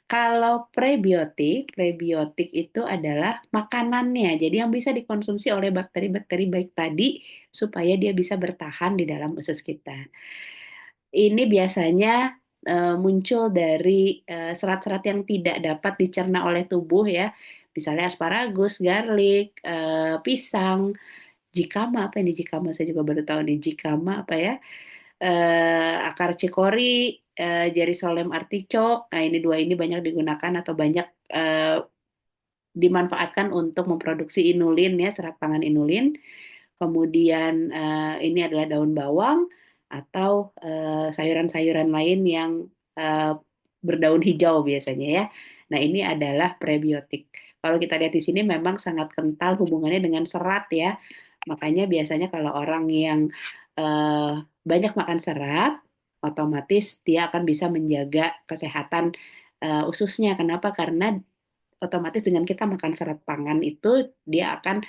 Kalau prebiotik, prebiotik itu adalah makanannya. Jadi yang bisa dikonsumsi oleh bakteri-bakteri baik tadi supaya dia bisa bertahan di dalam usus kita. Ini biasanya muncul dari serat-serat yang tidak dapat dicerna oleh tubuh ya. Misalnya asparagus, garlic, pisang, jikama apa ini jikama saya juga baru tahu nih jikama apa ya akar cikori, Jerusalem artichok. Nah, ini dua ini banyak digunakan atau banyak dimanfaatkan untuk memproduksi inulin ya, serat pangan inulin. Kemudian ini adalah daun bawang atau sayuran-sayuran lain yang eh, berdaun hijau biasanya ya. Nah, ini adalah prebiotik. Kalau kita lihat di sini memang sangat kental hubungannya dengan serat ya. Makanya biasanya kalau orang yang eh, banyak makan serat, otomatis dia akan bisa menjaga kesehatan ususnya. Kenapa? Karena otomatis dengan kita makan serat pangan itu dia akan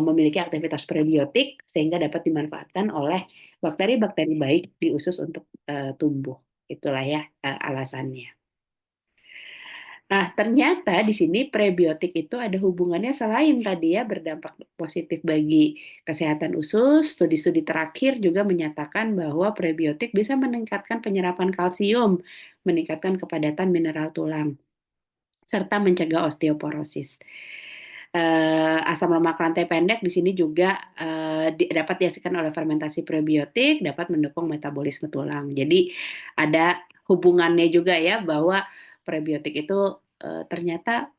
memiliki aktivitas prebiotik sehingga dapat dimanfaatkan oleh bakteri-bakteri baik di usus untuk tumbuh. Itulah ya alasannya. Nah, ternyata di sini prebiotik itu ada hubungannya selain tadi ya berdampak positif bagi kesehatan usus. Studi-studi terakhir juga menyatakan bahwa prebiotik bisa meningkatkan penyerapan kalsium, meningkatkan kepadatan mineral tulang serta mencegah osteoporosis. Asam lemak rantai pendek di sini juga dapat dihasilkan oleh fermentasi prebiotik, dapat mendukung metabolisme tulang. Jadi ada hubungannya juga ya bahwa prebiotik itu ternyata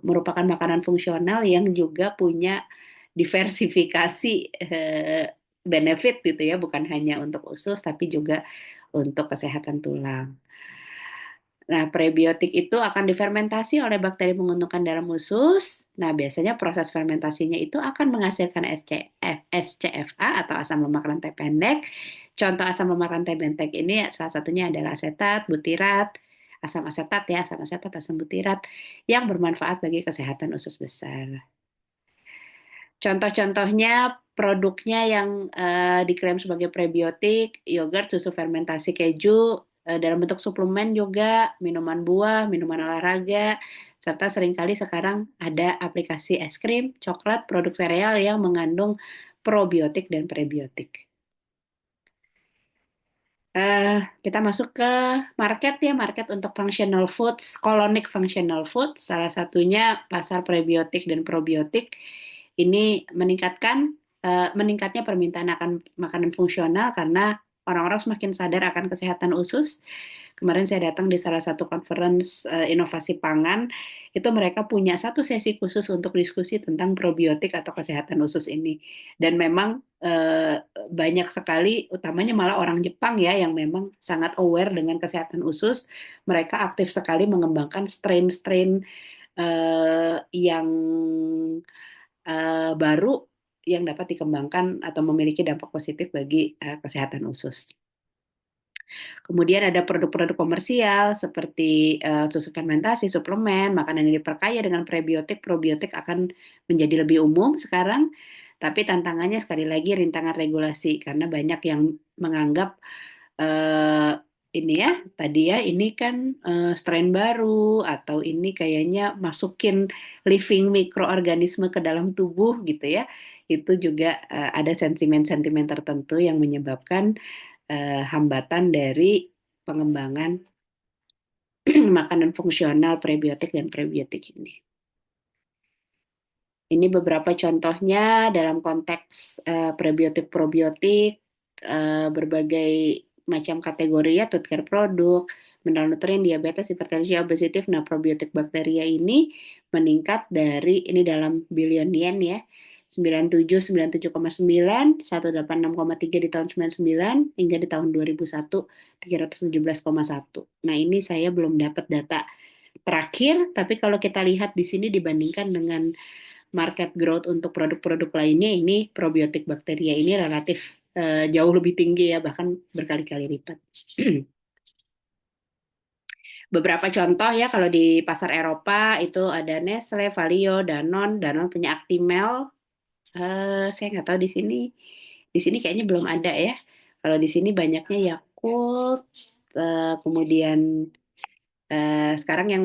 merupakan makanan fungsional yang juga punya diversifikasi benefit gitu ya, bukan hanya untuk usus tapi juga untuk kesehatan tulang. Nah, prebiotik itu akan difermentasi oleh bakteri menguntungkan dalam usus. Nah, biasanya proses fermentasinya itu akan menghasilkan SCFA atau asam lemak rantai pendek. Contoh asam lemak rantai pendek ini salah satunya adalah asetat, butirat, asam asetat ya, asam asetat, asam butirat yang bermanfaat bagi kesehatan usus besar. Contoh-contohnya produknya yang diklaim sebagai prebiotik, yogurt, susu fermentasi keju, dalam bentuk suplemen juga, minuman buah, minuman olahraga, serta seringkali sekarang ada aplikasi es krim, coklat, produk sereal yang mengandung probiotik dan prebiotik. Eh, kita masuk ke market ya, market untuk functional foods, colonic functional foods, salah satunya pasar prebiotik dan probiotik. Ini meningkatnya permintaan akan makanan fungsional karena orang-orang semakin sadar akan kesehatan usus. Kemarin saya datang di salah satu conference inovasi pangan, itu mereka punya satu sesi khusus untuk diskusi tentang probiotik atau kesehatan usus ini. Dan memang banyak sekali, utamanya malah orang Jepang ya, yang memang sangat aware dengan kesehatan usus. Mereka aktif sekali mengembangkan strain-strain yang baru yang dapat dikembangkan atau memiliki dampak positif bagi kesehatan usus. Kemudian ada produk-produk komersial seperti susu fermentasi, suplemen, makanan yang diperkaya dengan prebiotik, probiotik akan menjadi lebih umum sekarang. Tapi tantangannya sekali lagi rintangan regulasi karena banyak yang menganggap eh, ini ya, tadi ya, ini kan strain baru atau ini kayaknya masukin living mikroorganisme ke dalam tubuh gitu ya. Itu juga ada sentimen-sentimen tertentu yang menyebabkan hambatan dari pengembangan makanan fungsional prebiotik dan prebiotik ini. Ini beberapa contohnya dalam konteks prebiotik-probiotik, berbagai macam kategori ya, food care produk, mineral nutrien, diabetes, hipertensi, obesitif. Nah, probiotik bakteria ini meningkat dari, ini dalam billion yen ya, 97,9, 186,3 di tahun 99, hingga di tahun 2001, 317,1. Nah, ini saya belum dapat data terakhir, tapi kalau kita lihat di sini dibandingkan dengan market growth untuk produk-produk lainnya, ini probiotik bakteria ini relatif jauh lebih tinggi ya, bahkan berkali-kali lipat. Beberapa contoh ya, kalau di pasar Eropa itu ada Nestle, Valio, Danone. Danone punya Actimel. Saya nggak tahu di sini. Di sini kayaknya belum ada ya. Kalau di sini banyaknya Yakult, kemudian sekarang yang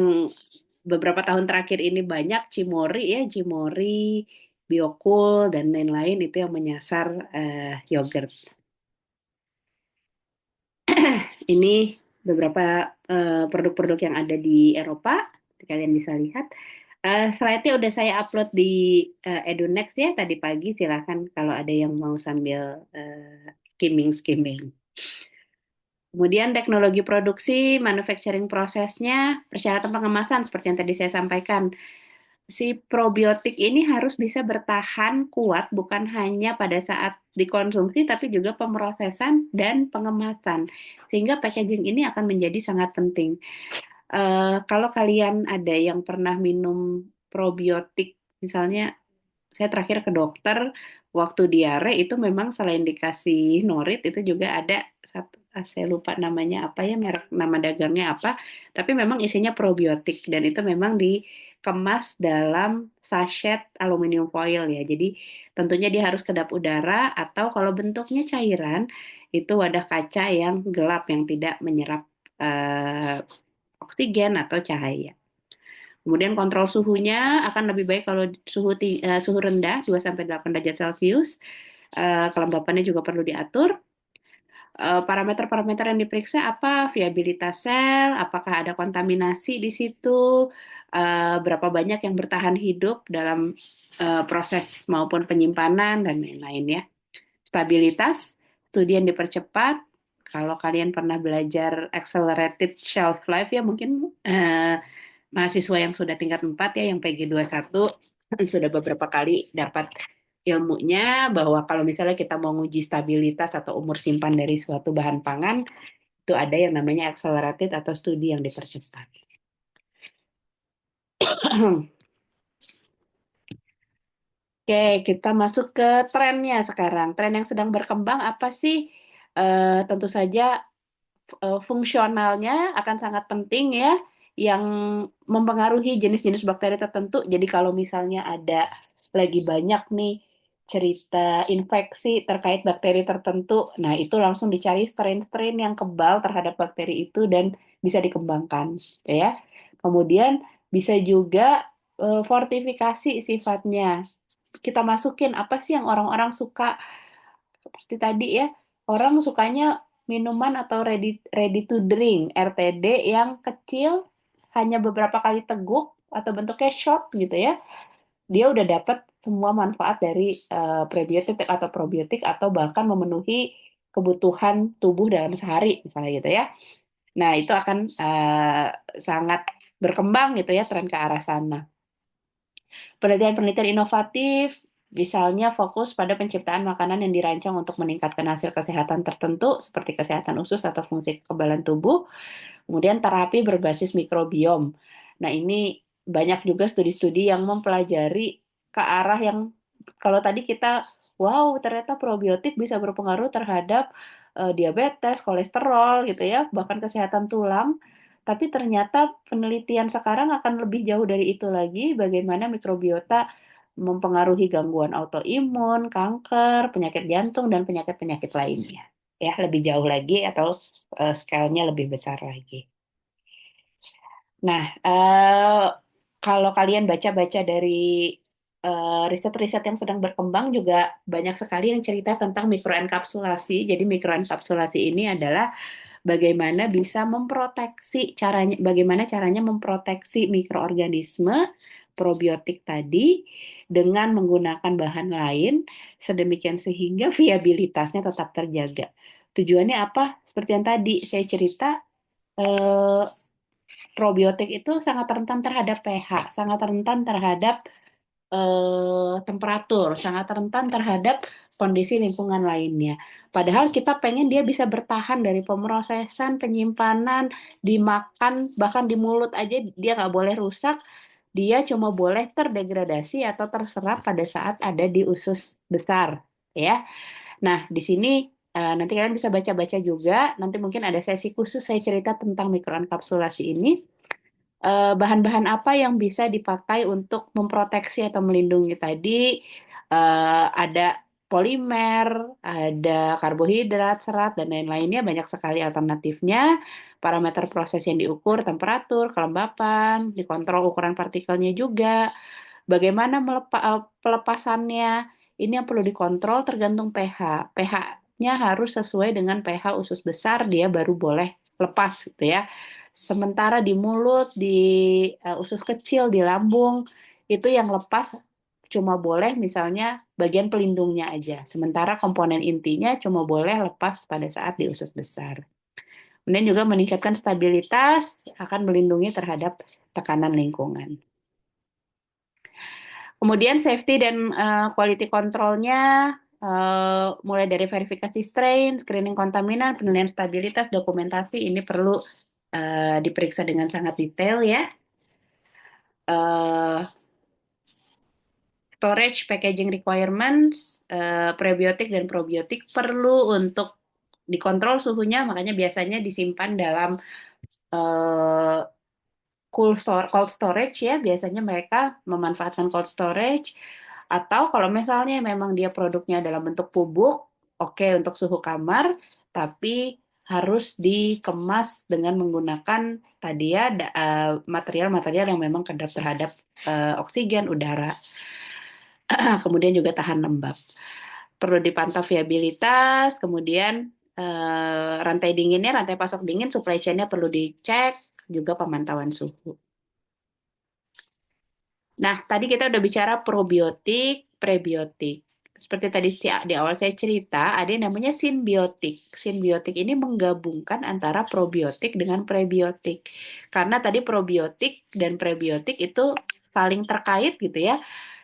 beberapa tahun terakhir ini banyak Cimori ya, Cimori, Biocool dan lain-lain itu yang menyasar yogurt. Ini beberapa produk-produk yang ada di Eropa, kalian bisa lihat. Slide-nya udah saya upload di EduNext ya tadi pagi. Silakan kalau ada yang mau sambil skimming-skimming. Kemudian teknologi produksi, manufacturing prosesnya, persyaratan pengemasan seperti yang tadi saya sampaikan. Si probiotik ini harus bisa bertahan kuat bukan hanya pada saat dikonsumsi tapi juga pemrosesan dan pengemasan. Sehingga packaging ini akan menjadi sangat penting. Kalau kalian ada yang pernah minum probiotik, misalnya saya terakhir ke dokter waktu diare itu memang selain dikasih norit itu juga ada satu, saya lupa namanya apa ya, merek nama dagangnya apa, tapi memang isinya probiotik dan itu memang dikemas dalam sachet aluminium foil ya. Jadi tentunya dia harus kedap udara atau kalau bentuknya cairan itu wadah kaca yang gelap yang tidak menyerap eh, oksigen atau cahaya. Kemudian kontrol suhunya akan lebih baik kalau suhu rendah 2-8 derajat Celcius. Kelembapannya juga perlu diatur. Parameter-parameter yang diperiksa apa? Viabilitas sel, apakah ada kontaminasi di situ, berapa banyak yang bertahan hidup dalam proses maupun penyimpanan dan lain-lain ya. Stabilitas, studi yang dipercepat. Kalau kalian pernah belajar accelerated shelf life ya mungkin mahasiswa yang sudah tingkat 4 ya, yang PG 21 sudah beberapa kali dapat ilmunya bahwa kalau misalnya kita mau nguji stabilitas atau umur simpan dari suatu bahan pangan, itu ada yang namanya accelerated atau studi yang dipercepat. Oke, kita masuk ke trennya sekarang. Tren yang sedang berkembang apa sih? Tentu saja fungsionalnya akan sangat penting ya, yang mempengaruhi jenis-jenis bakteri tertentu. Jadi kalau misalnya ada lagi banyak nih cerita infeksi terkait bakteri tertentu, nah itu langsung dicari strain-strain yang kebal terhadap bakteri itu dan bisa dikembangkan, ya. Kemudian bisa juga fortifikasi sifatnya. Kita masukin apa sih yang orang-orang suka seperti tadi ya, orang sukanya minuman atau ready to drink RTD yang kecil, hanya beberapa kali teguk atau bentuknya shot gitu ya. Dia udah dapat semua manfaat dari prebiotik atau probiotik atau bahkan memenuhi kebutuhan tubuh dalam sehari misalnya gitu ya. Nah, itu akan sangat berkembang gitu ya tren ke arah sana. Penelitian-penelitian inovatif, misalnya fokus pada penciptaan makanan yang dirancang untuk meningkatkan hasil kesehatan tertentu, seperti kesehatan usus atau fungsi kekebalan tubuh. Kemudian terapi berbasis mikrobiom. Nah, ini banyak juga studi-studi yang mempelajari ke arah yang kalau tadi kita, wow, ternyata probiotik bisa berpengaruh terhadap diabetes, kolesterol gitu ya, bahkan kesehatan tulang. Tapi ternyata penelitian sekarang akan lebih jauh dari itu lagi, bagaimana mikrobiota mempengaruhi gangguan autoimun, kanker, penyakit jantung, dan penyakit-penyakit lainnya. ya, lebih jauh lagi atau scale-nya lebih besar lagi. Nah, kalau kalian baca-baca dari riset-riset yang sedang berkembang juga banyak sekali yang cerita tentang mikroenkapsulasi. Jadi mikroenkapsulasi ini adalah bagaimana bisa bagaimana caranya memproteksi mikroorganisme probiotik tadi dengan menggunakan bahan lain sedemikian sehingga viabilitasnya tetap terjaga. Tujuannya apa? Seperti yang tadi saya cerita, eh, probiotik itu sangat rentan terhadap pH, sangat rentan terhadap temperatur, sangat rentan terhadap kondisi lingkungan lainnya. Padahal kita pengen dia bisa bertahan dari pemrosesan, penyimpanan, dimakan, bahkan di mulut aja dia nggak boleh rusak. Dia cuma boleh terdegradasi atau terserap pada saat ada di usus besar, ya. Nah, di sini nanti kalian bisa baca-baca juga. Nanti mungkin ada sesi khusus saya cerita tentang mikroenkapsulasi ini. Bahan-bahan apa yang bisa dipakai untuk memproteksi atau melindungi tadi. Ada polimer, ada karbohidrat, serat, dan lain-lainnya, banyak sekali alternatifnya. Parameter proses yang diukur, temperatur, kelembapan, dikontrol ukuran partikelnya juga. Bagaimana pelepasannya? Ini yang perlu dikontrol tergantung pH. pH-nya harus sesuai dengan pH usus besar, dia baru boleh lepas gitu ya. Sementara di mulut, di usus kecil, di lambung, itu yang lepas cuma boleh misalnya bagian pelindungnya aja. Sementara komponen intinya cuma boleh lepas pada saat di usus besar. Kemudian juga meningkatkan stabilitas, akan melindungi terhadap tekanan lingkungan. Kemudian safety dan quality control-nya mulai dari verifikasi strain, screening kontaminan, penilaian stabilitas, dokumentasi ini perlu diperiksa dengan sangat detail ya. Uh, Storage packaging requirements, prebiotik dan probiotik perlu untuk dikontrol suhunya, makanya biasanya disimpan dalam uh, cold storage ya, biasanya mereka memanfaatkan cold storage. Atau kalau misalnya memang dia produknya dalam bentuk bubuk, oke untuk suhu kamar, tapi harus dikemas dengan menggunakan tadi ya material-material yang memang kedap terhadap oksigen, udara, kemudian juga tahan lembab. Perlu dipantau viabilitas, kemudian rantai dinginnya, rantai pasok dingin, supply chain-nya perlu dicek, juga pemantauan suhu. Nah, tadi kita udah bicara probiotik, prebiotik. Seperti tadi di awal saya cerita, ada yang namanya simbiotik. Simbiotik ini menggabungkan antara probiotik dengan prebiotik. Karena tadi probiotik dan prebiotik itu saling terkait gitu ya,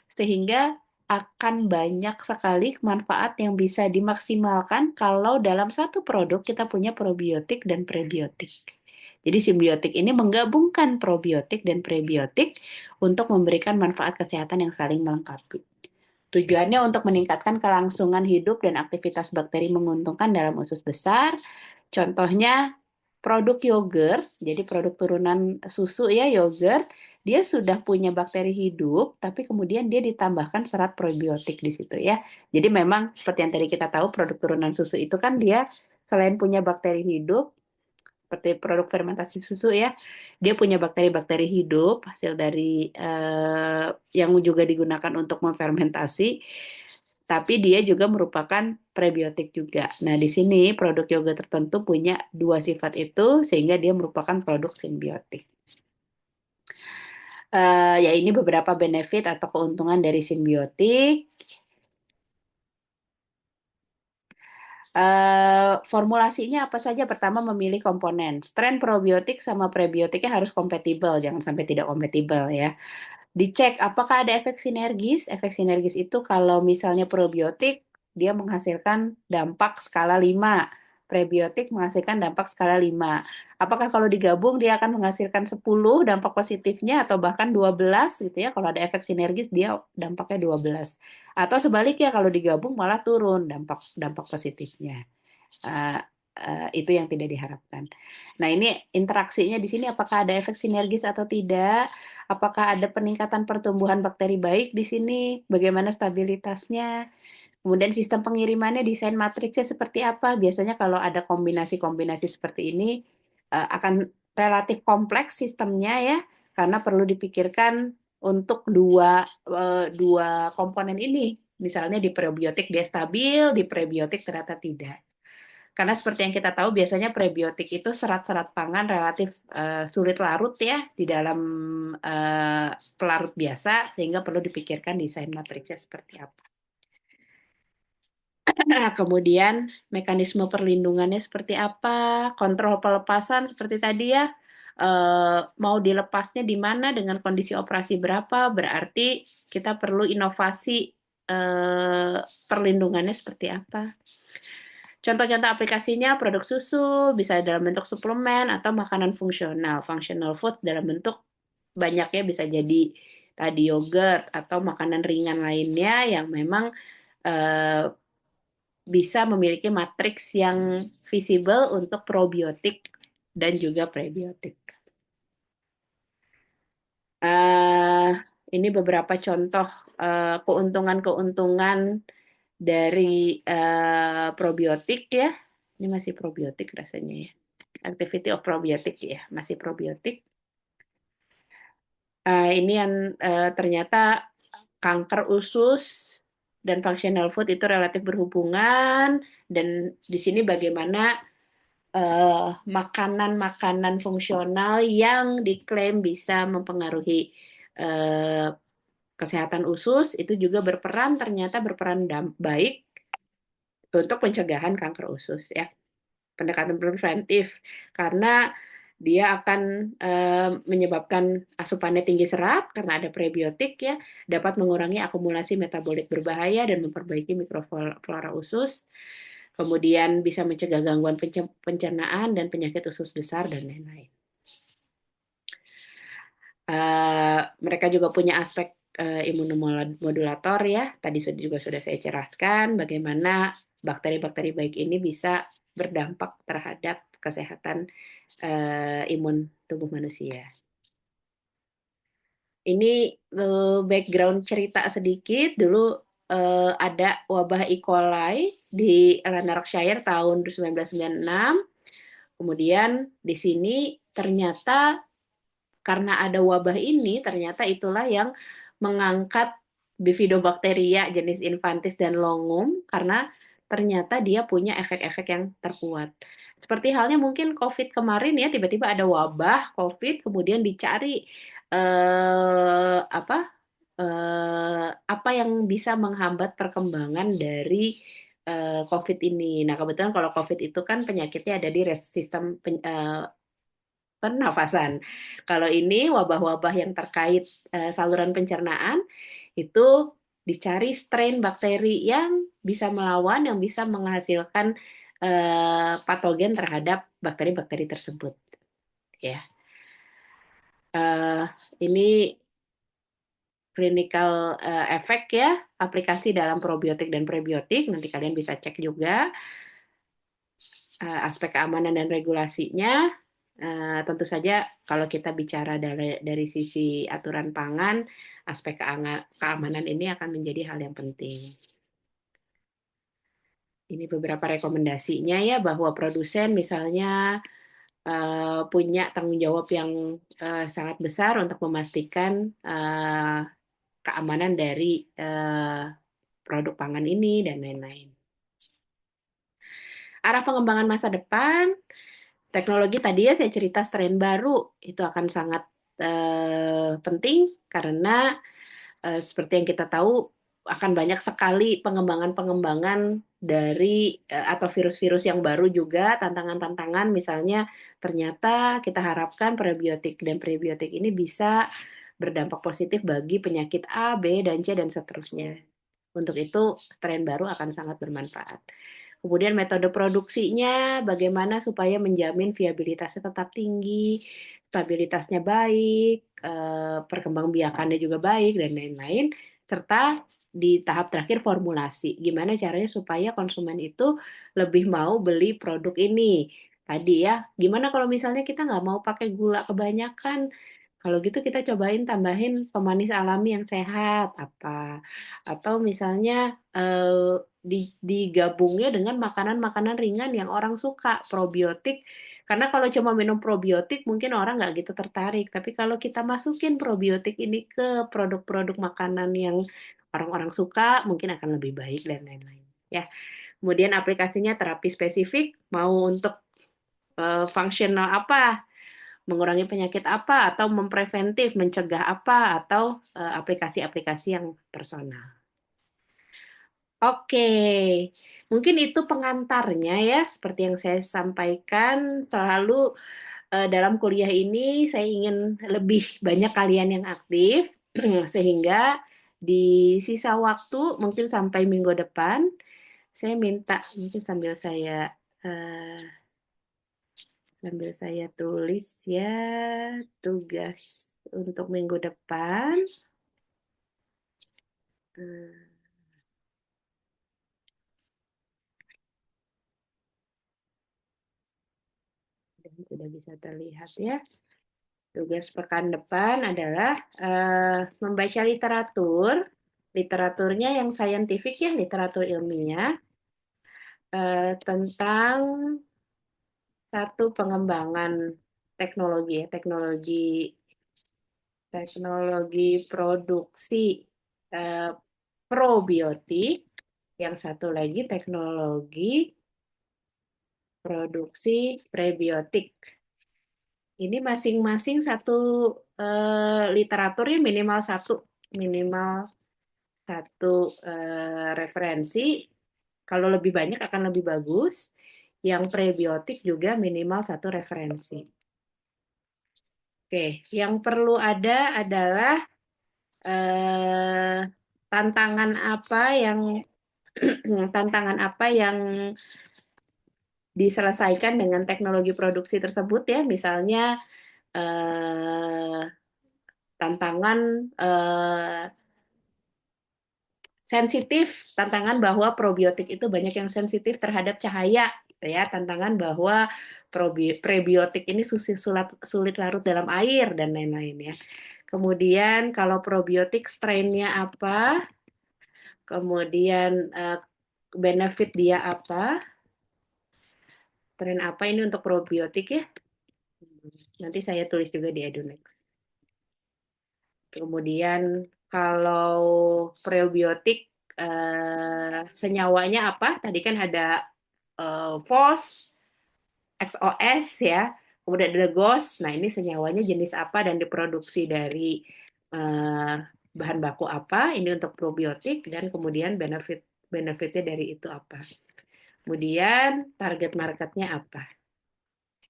sehingga akan banyak sekali manfaat yang bisa dimaksimalkan kalau dalam satu produk kita punya probiotik dan prebiotik. Jadi simbiotik ini menggabungkan probiotik dan prebiotik untuk memberikan manfaat kesehatan yang saling melengkapi. Tujuannya untuk meningkatkan kelangsungan hidup dan aktivitas bakteri menguntungkan dalam usus besar. Contohnya produk yogurt, jadi produk turunan susu ya, yogurt, dia sudah punya bakteri hidup, tapi kemudian dia ditambahkan serat probiotik di situ ya. Jadi memang seperti yang tadi kita tahu, produk turunan susu itu kan dia selain punya bakteri hidup, seperti produk fermentasi susu ya, dia punya bakteri-bakteri hidup hasil dari yang juga digunakan untuk memfermentasi, tapi dia juga merupakan prebiotik juga. Nah, di sini produk yoga tertentu punya dua sifat itu sehingga dia merupakan produk simbiotik. Ya ini beberapa benefit atau keuntungan dari simbiotik. Formulasinya apa saja? Pertama, memilih komponen. Strain probiotik sama prebiotiknya harus kompatibel, jangan sampai tidak kompatibel ya. Dicek apakah ada efek sinergis. Efek sinergis itu kalau misalnya probiotik, dia menghasilkan dampak skala 5. Prebiotik menghasilkan dampak skala 5. Apakah kalau digabung dia akan menghasilkan 10 dampak positifnya atau bahkan 12 gitu ya. Kalau ada efek sinergis dia dampaknya 12. Atau sebaliknya kalau digabung malah turun dampak dampak positifnya. Uh, itu yang tidak diharapkan. Nah, ini interaksinya di sini apakah ada efek sinergis atau tidak? Apakah ada peningkatan pertumbuhan bakteri baik di sini? Bagaimana stabilitasnya? Kemudian sistem pengirimannya, desain matriksnya seperti apa? Biasanya kalau ada kombinasi-kombinasi seperti ini akan relatif kompleks sistemnya ya, karena perlu dipikirkan untuk dua komponen ini. Misalnya di prebiotik dia stabil, di prebiotik ternyata tidak. Karena seperti yang kita tahu biasanya prebiotik itu serat-serat pangan relatif sulit larut ya di dalam eh, pelarut biasa, sehingga perlu dipikirkan desain matriksnya seperti apa. Nah, kemudian mekanisme perlindungannya seperti apa, kontrol pelepasan seperti tadi ya, mau dilepasnya di mana dengan kondisi operasi berapa, berarti kita perlu inovasi perlindungannya seperti apa. Contoh-contoh aplikasinya produk susu, bisa dalam bentuk suplemen atau makanan fungsional, functional food dalam bentuk banyaknya bisa jadi tadi yogurt atau makanan ringan lainnya yang memang eh, bisa memiliki matriks yang visible untuk probiotik dan juga prebiotik. Eh, ini beberapa contoh keuntungan-keuntungan dari probiotik ya. Ini masih probiotik rasanya ya. Activity of probiotik ya, masih probiotik. Ini yang ternyata kanker usus dan functional food itu relatif berhubungan, dan di sini bagaimana makanan-makanan fungsional yang diklaim bisa mempengaruhi eh, kesehatan usus itu juga ternyata berperan baik untuk pencegahan kanker usus ya, pendekatan preventif, karena dia akan menyebabkan asupannya tinggi serat karena ada prebiotik ya, dapat mengurangi akumulasi metabolik berbahaya dan memperbaiki mikroflora usus, kemudian bisa mencegah gangguan pencernaan dan penyakit usus besar dan lain-lain. Mereka juga punya aspek imunomodulator ya. Tadi juga sudah saya cerahkan bagaimana bakteri-bakteri baik ini bisa berdampak terhadap kesehatan imun tubuh manusia. Ini background cerita sedikit. Dulu ada wabah E. coli di Lanarkshire tahun 1996. Kemudian di sini ternyata karena ada wabah ini, ternyata itulah yang mengangkat Bifidobacteria jenis infantis dan longum, karena ternyata dia punya efek-efek yang terkuat. Seperti halnya mungkin COVID kemarin ya, tiba-tiba ada wabah COVID, kemudian dicari apa yang bisa menghambat perkembangan dari COVID ini. Nah, kebetulan kalau COVID itu kan penyakitnya ada di sistem pernafasan. Kalau ini wabah-wabah yang terkait saluran pencernaan itu dicari strain bakteri yang bisa melawan, yang bisa menghasilkan patogen terhadap bakteri-bakteri tersebut. Ya, uh, ini clinical effect ya, aplikasi dalam probiotik dan prebiotik. Nanti kalian bisa cek juga aspek keamanan dan regulasinya. Tentu saja kalau kita bicara dari sisi aturan pangan, aspek keamanan ini akan menjadi hal yang penting. Ini beberapa rekomendasinya ya, bahwa produsen misalnya punya tanggung jawab yang sangat besar untuk memastikan keamanan dari produk pangan ini dan lain-lain. Arah pengembangan masa depan, teknologi tadi ya saya cerita strain baru itu akan sangat penting karena seperti yang kita tahu akan banyak sekali pengembangan-pengembangan dari atau virus-virus yang baru juga, tantangan-tantangan misalnya ternyata kita harapkan prebiotik dan prebiotik ini bisa berdampak positif bagi penyakit A, B, dan C, dan seterusnya. Untuk itu, strain baru akan sangat bermanfaat. Kemudian metode produksinya, bagaimana supaya menjamin viabilitasnya tetap tinggi, stabilitasnya baik, perkembangbiakannya juga baik, dan lain-lain. Serta di tahap terakhir formulasi, gimana caranya supaya konsumen itu lebih mau beli produk ini. Tadi ya, gimana kalau misalnya kita nggak mau pakai gula kebanyakan, Kalau gitu kita cobain tambahin pemanis alami yang sehat apa, atau misalnya digabungnya dengan makanan-makanan ringan yang orang suka, probiotik. Karena kalau cuma minum probiotik mungkin orang nggak gitu tertarik. Tapi kalau kita masukin probiotik ini ke produk-produk makanan yang orang-orang suka, mungkin akan lebih baik dan lain-lain. Ya, kemudian aplikasinya terapi spesifik, mau untuk fungsional apa, mengurangi penyakit apa, atau mempreventif, mencegah apa, atau aplikasi-aplikasi yang personal. Oke, mungkin itu pengantarnya ya, seperti yang saya sampaikan, selalu dalam kuliah ini saya ingin lebih banyak kalian yang aktif, sehingga di sisa waktu, mungkin sampai minggu depan, saya minta, mungkin eh, sambil saya tulis ya, tugas untuk minggu depan. Hmm, dan sudah bisa terlihat ya. Tugas pekan depan adalah membaca literatur, literaturnya yang saintifik ya, literatur ilmiah, tentang satu pengembangan teknologi ya, teknologi produksi eh, probiotik, yang satu lagi teknologi produksi prebiotik. Ini masing-masing satu literaturnya minimal satu referensi. Kalau lebih banyak akan lebih bagus. Yang prebiotik juga minimal satu referensi. Oke, yang perlu ada adalah eh, tantangan apa yang tantangan apa yang diselesaikan dengan teknologi produksi tersebut ya, misalnya eh, tantangan sensitif, tantangan bahwa probiotik itu banyak yang sensitif terhadap cahaya, gitu ya, tantangan bahwa prebiotik ini sulit larut dalam air dan lain-lain ya. Kemudian kalau probiotik strainnya apa, kemudian benefit dia apa, tren apa ini untuk probiotik ya. Nanti saya tulis juga di Edunex. Kemudian kalau prebiotik senyawanya apa? Tadi kan ada FOS, XOS ya. Kemudian ada GOS. Nah, ini senyawanya jenis apa dan diproduksi dari eh, bahan baku apa? Ini untuk probiotik dan kemudian benefitnya dari itu apa? Kemudian target marketnya apa?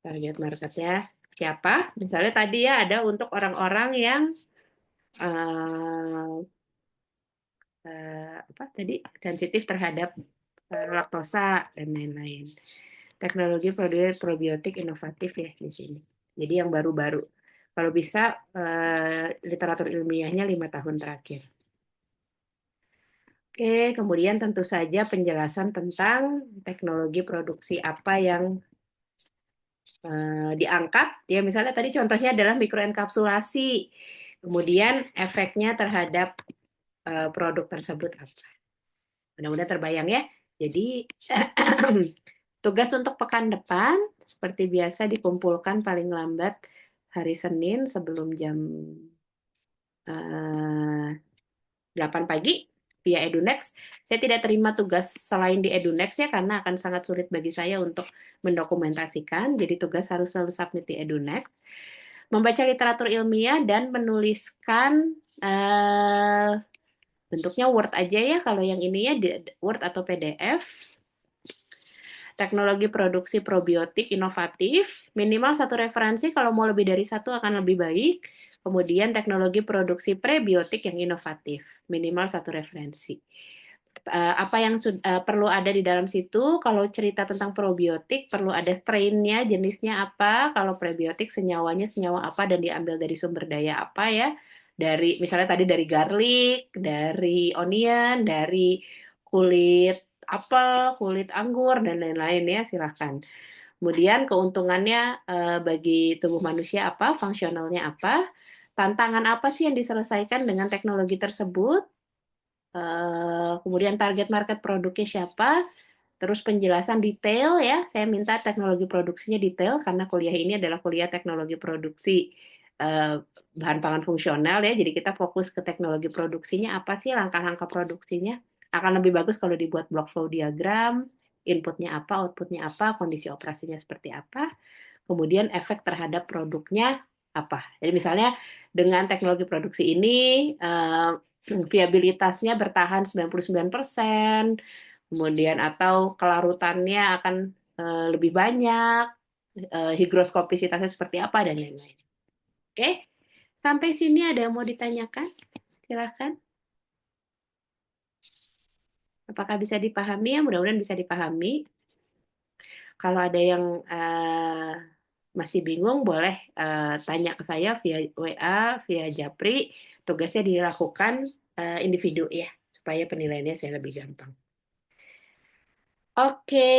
Target marketnya siapa? Misalnya tadi ya ada untuk orang-orang yang eh, apa tadi sensitif terhadap laktosa dan lain-lain. Teknologi probiotik inovatif ya di sini. Jadi yang baru-baru. Kalau bisa literatur ilmiahnya 5 tahun terakhir. Oke, kemudian tentu saja penjelasan tentang teknologi produksi apa yang diangkat. Ya, misalnya tadi contohnya adalah mikroenkapsulasi. Kemudian efeknya terhadap produk tersebut apa. Mudah-mudahan terbayang ya. Jadi tugas untuk pekan depan seperti biasa dikumpulkan paling lambat hari Senin sebelum jam 8 pagi via Edunex. Saya tidak terima tugas selain di Edunex ya karena akan sangat sulit bagi saya untuk mendokumentasikan. Jadi tugas harus selalu submit di Edunex. Membaca literatur ilmiah dan menuliskan bentuknya Word aja ya kalau yang ini ya Word atau PDF. Teknologi produksi probiotik inovatif, minimal satu referensi, kalau mau lebih dari satu akan lebih baik. Kemudian teknologi produksi prebiotik yang inovatif, minimal satu referensi. Apa yang perlu ada di dalam situ? Kalau cerita tentang probiotik, perlu ada strain-nya, jenisnya apa? Kalau prebiotik, senyawanya senyawa apa dan diambil dari sumber daya apa ya? Dari misalnya tadi dari garlic, dari onion, dari kulit apel, kulit anggur dan lain-lain ya, silahkan. Kemudian keuntungannya bagi tubuh manusia apa, fungsionalnya apa, tantangan apa sih yang diselesaikan dengan teknologi tersebut, kemudian target market produknya siapa, terus penjelasan detail ya. Saya minta teknologi produksinya detail karena kuliah ini adalah kuliah teknologi produksi eh, bahan pangan fungsional ya. Jadi kita fokus ke teknologi produksinya apa sih langkah-langkah produksinya. Akan lebih bagus kalau dibuat block flow diagram, inputnya apa, outputnya apa, kondisi operasinya seperti apa, kemudian efek terhadap produknya apa. Jadi misalnya dengan teknologi produksi ini viabilitasnya bertahan 99%, kemudian atau kelarutannya akan lebih banyak, higroskopisitasnya seperti apa, dan lain-lain. Oke, sampai sini ada yang mau ditanyakan? Silakan. Apakah bisa dipahami? Ya, mudah-mudahan bisa dipahami. Kalau ada yang masih bingung, boleh tanya ke saya via WA, via Japri. Tugasnya dilakukan individu ya, supaya penilaiannya saya lebih gampang. Oke,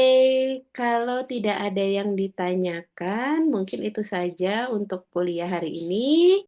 kalau tidak ada yang ditanyakan, mungkin itu saja untuk kuliah hari ini.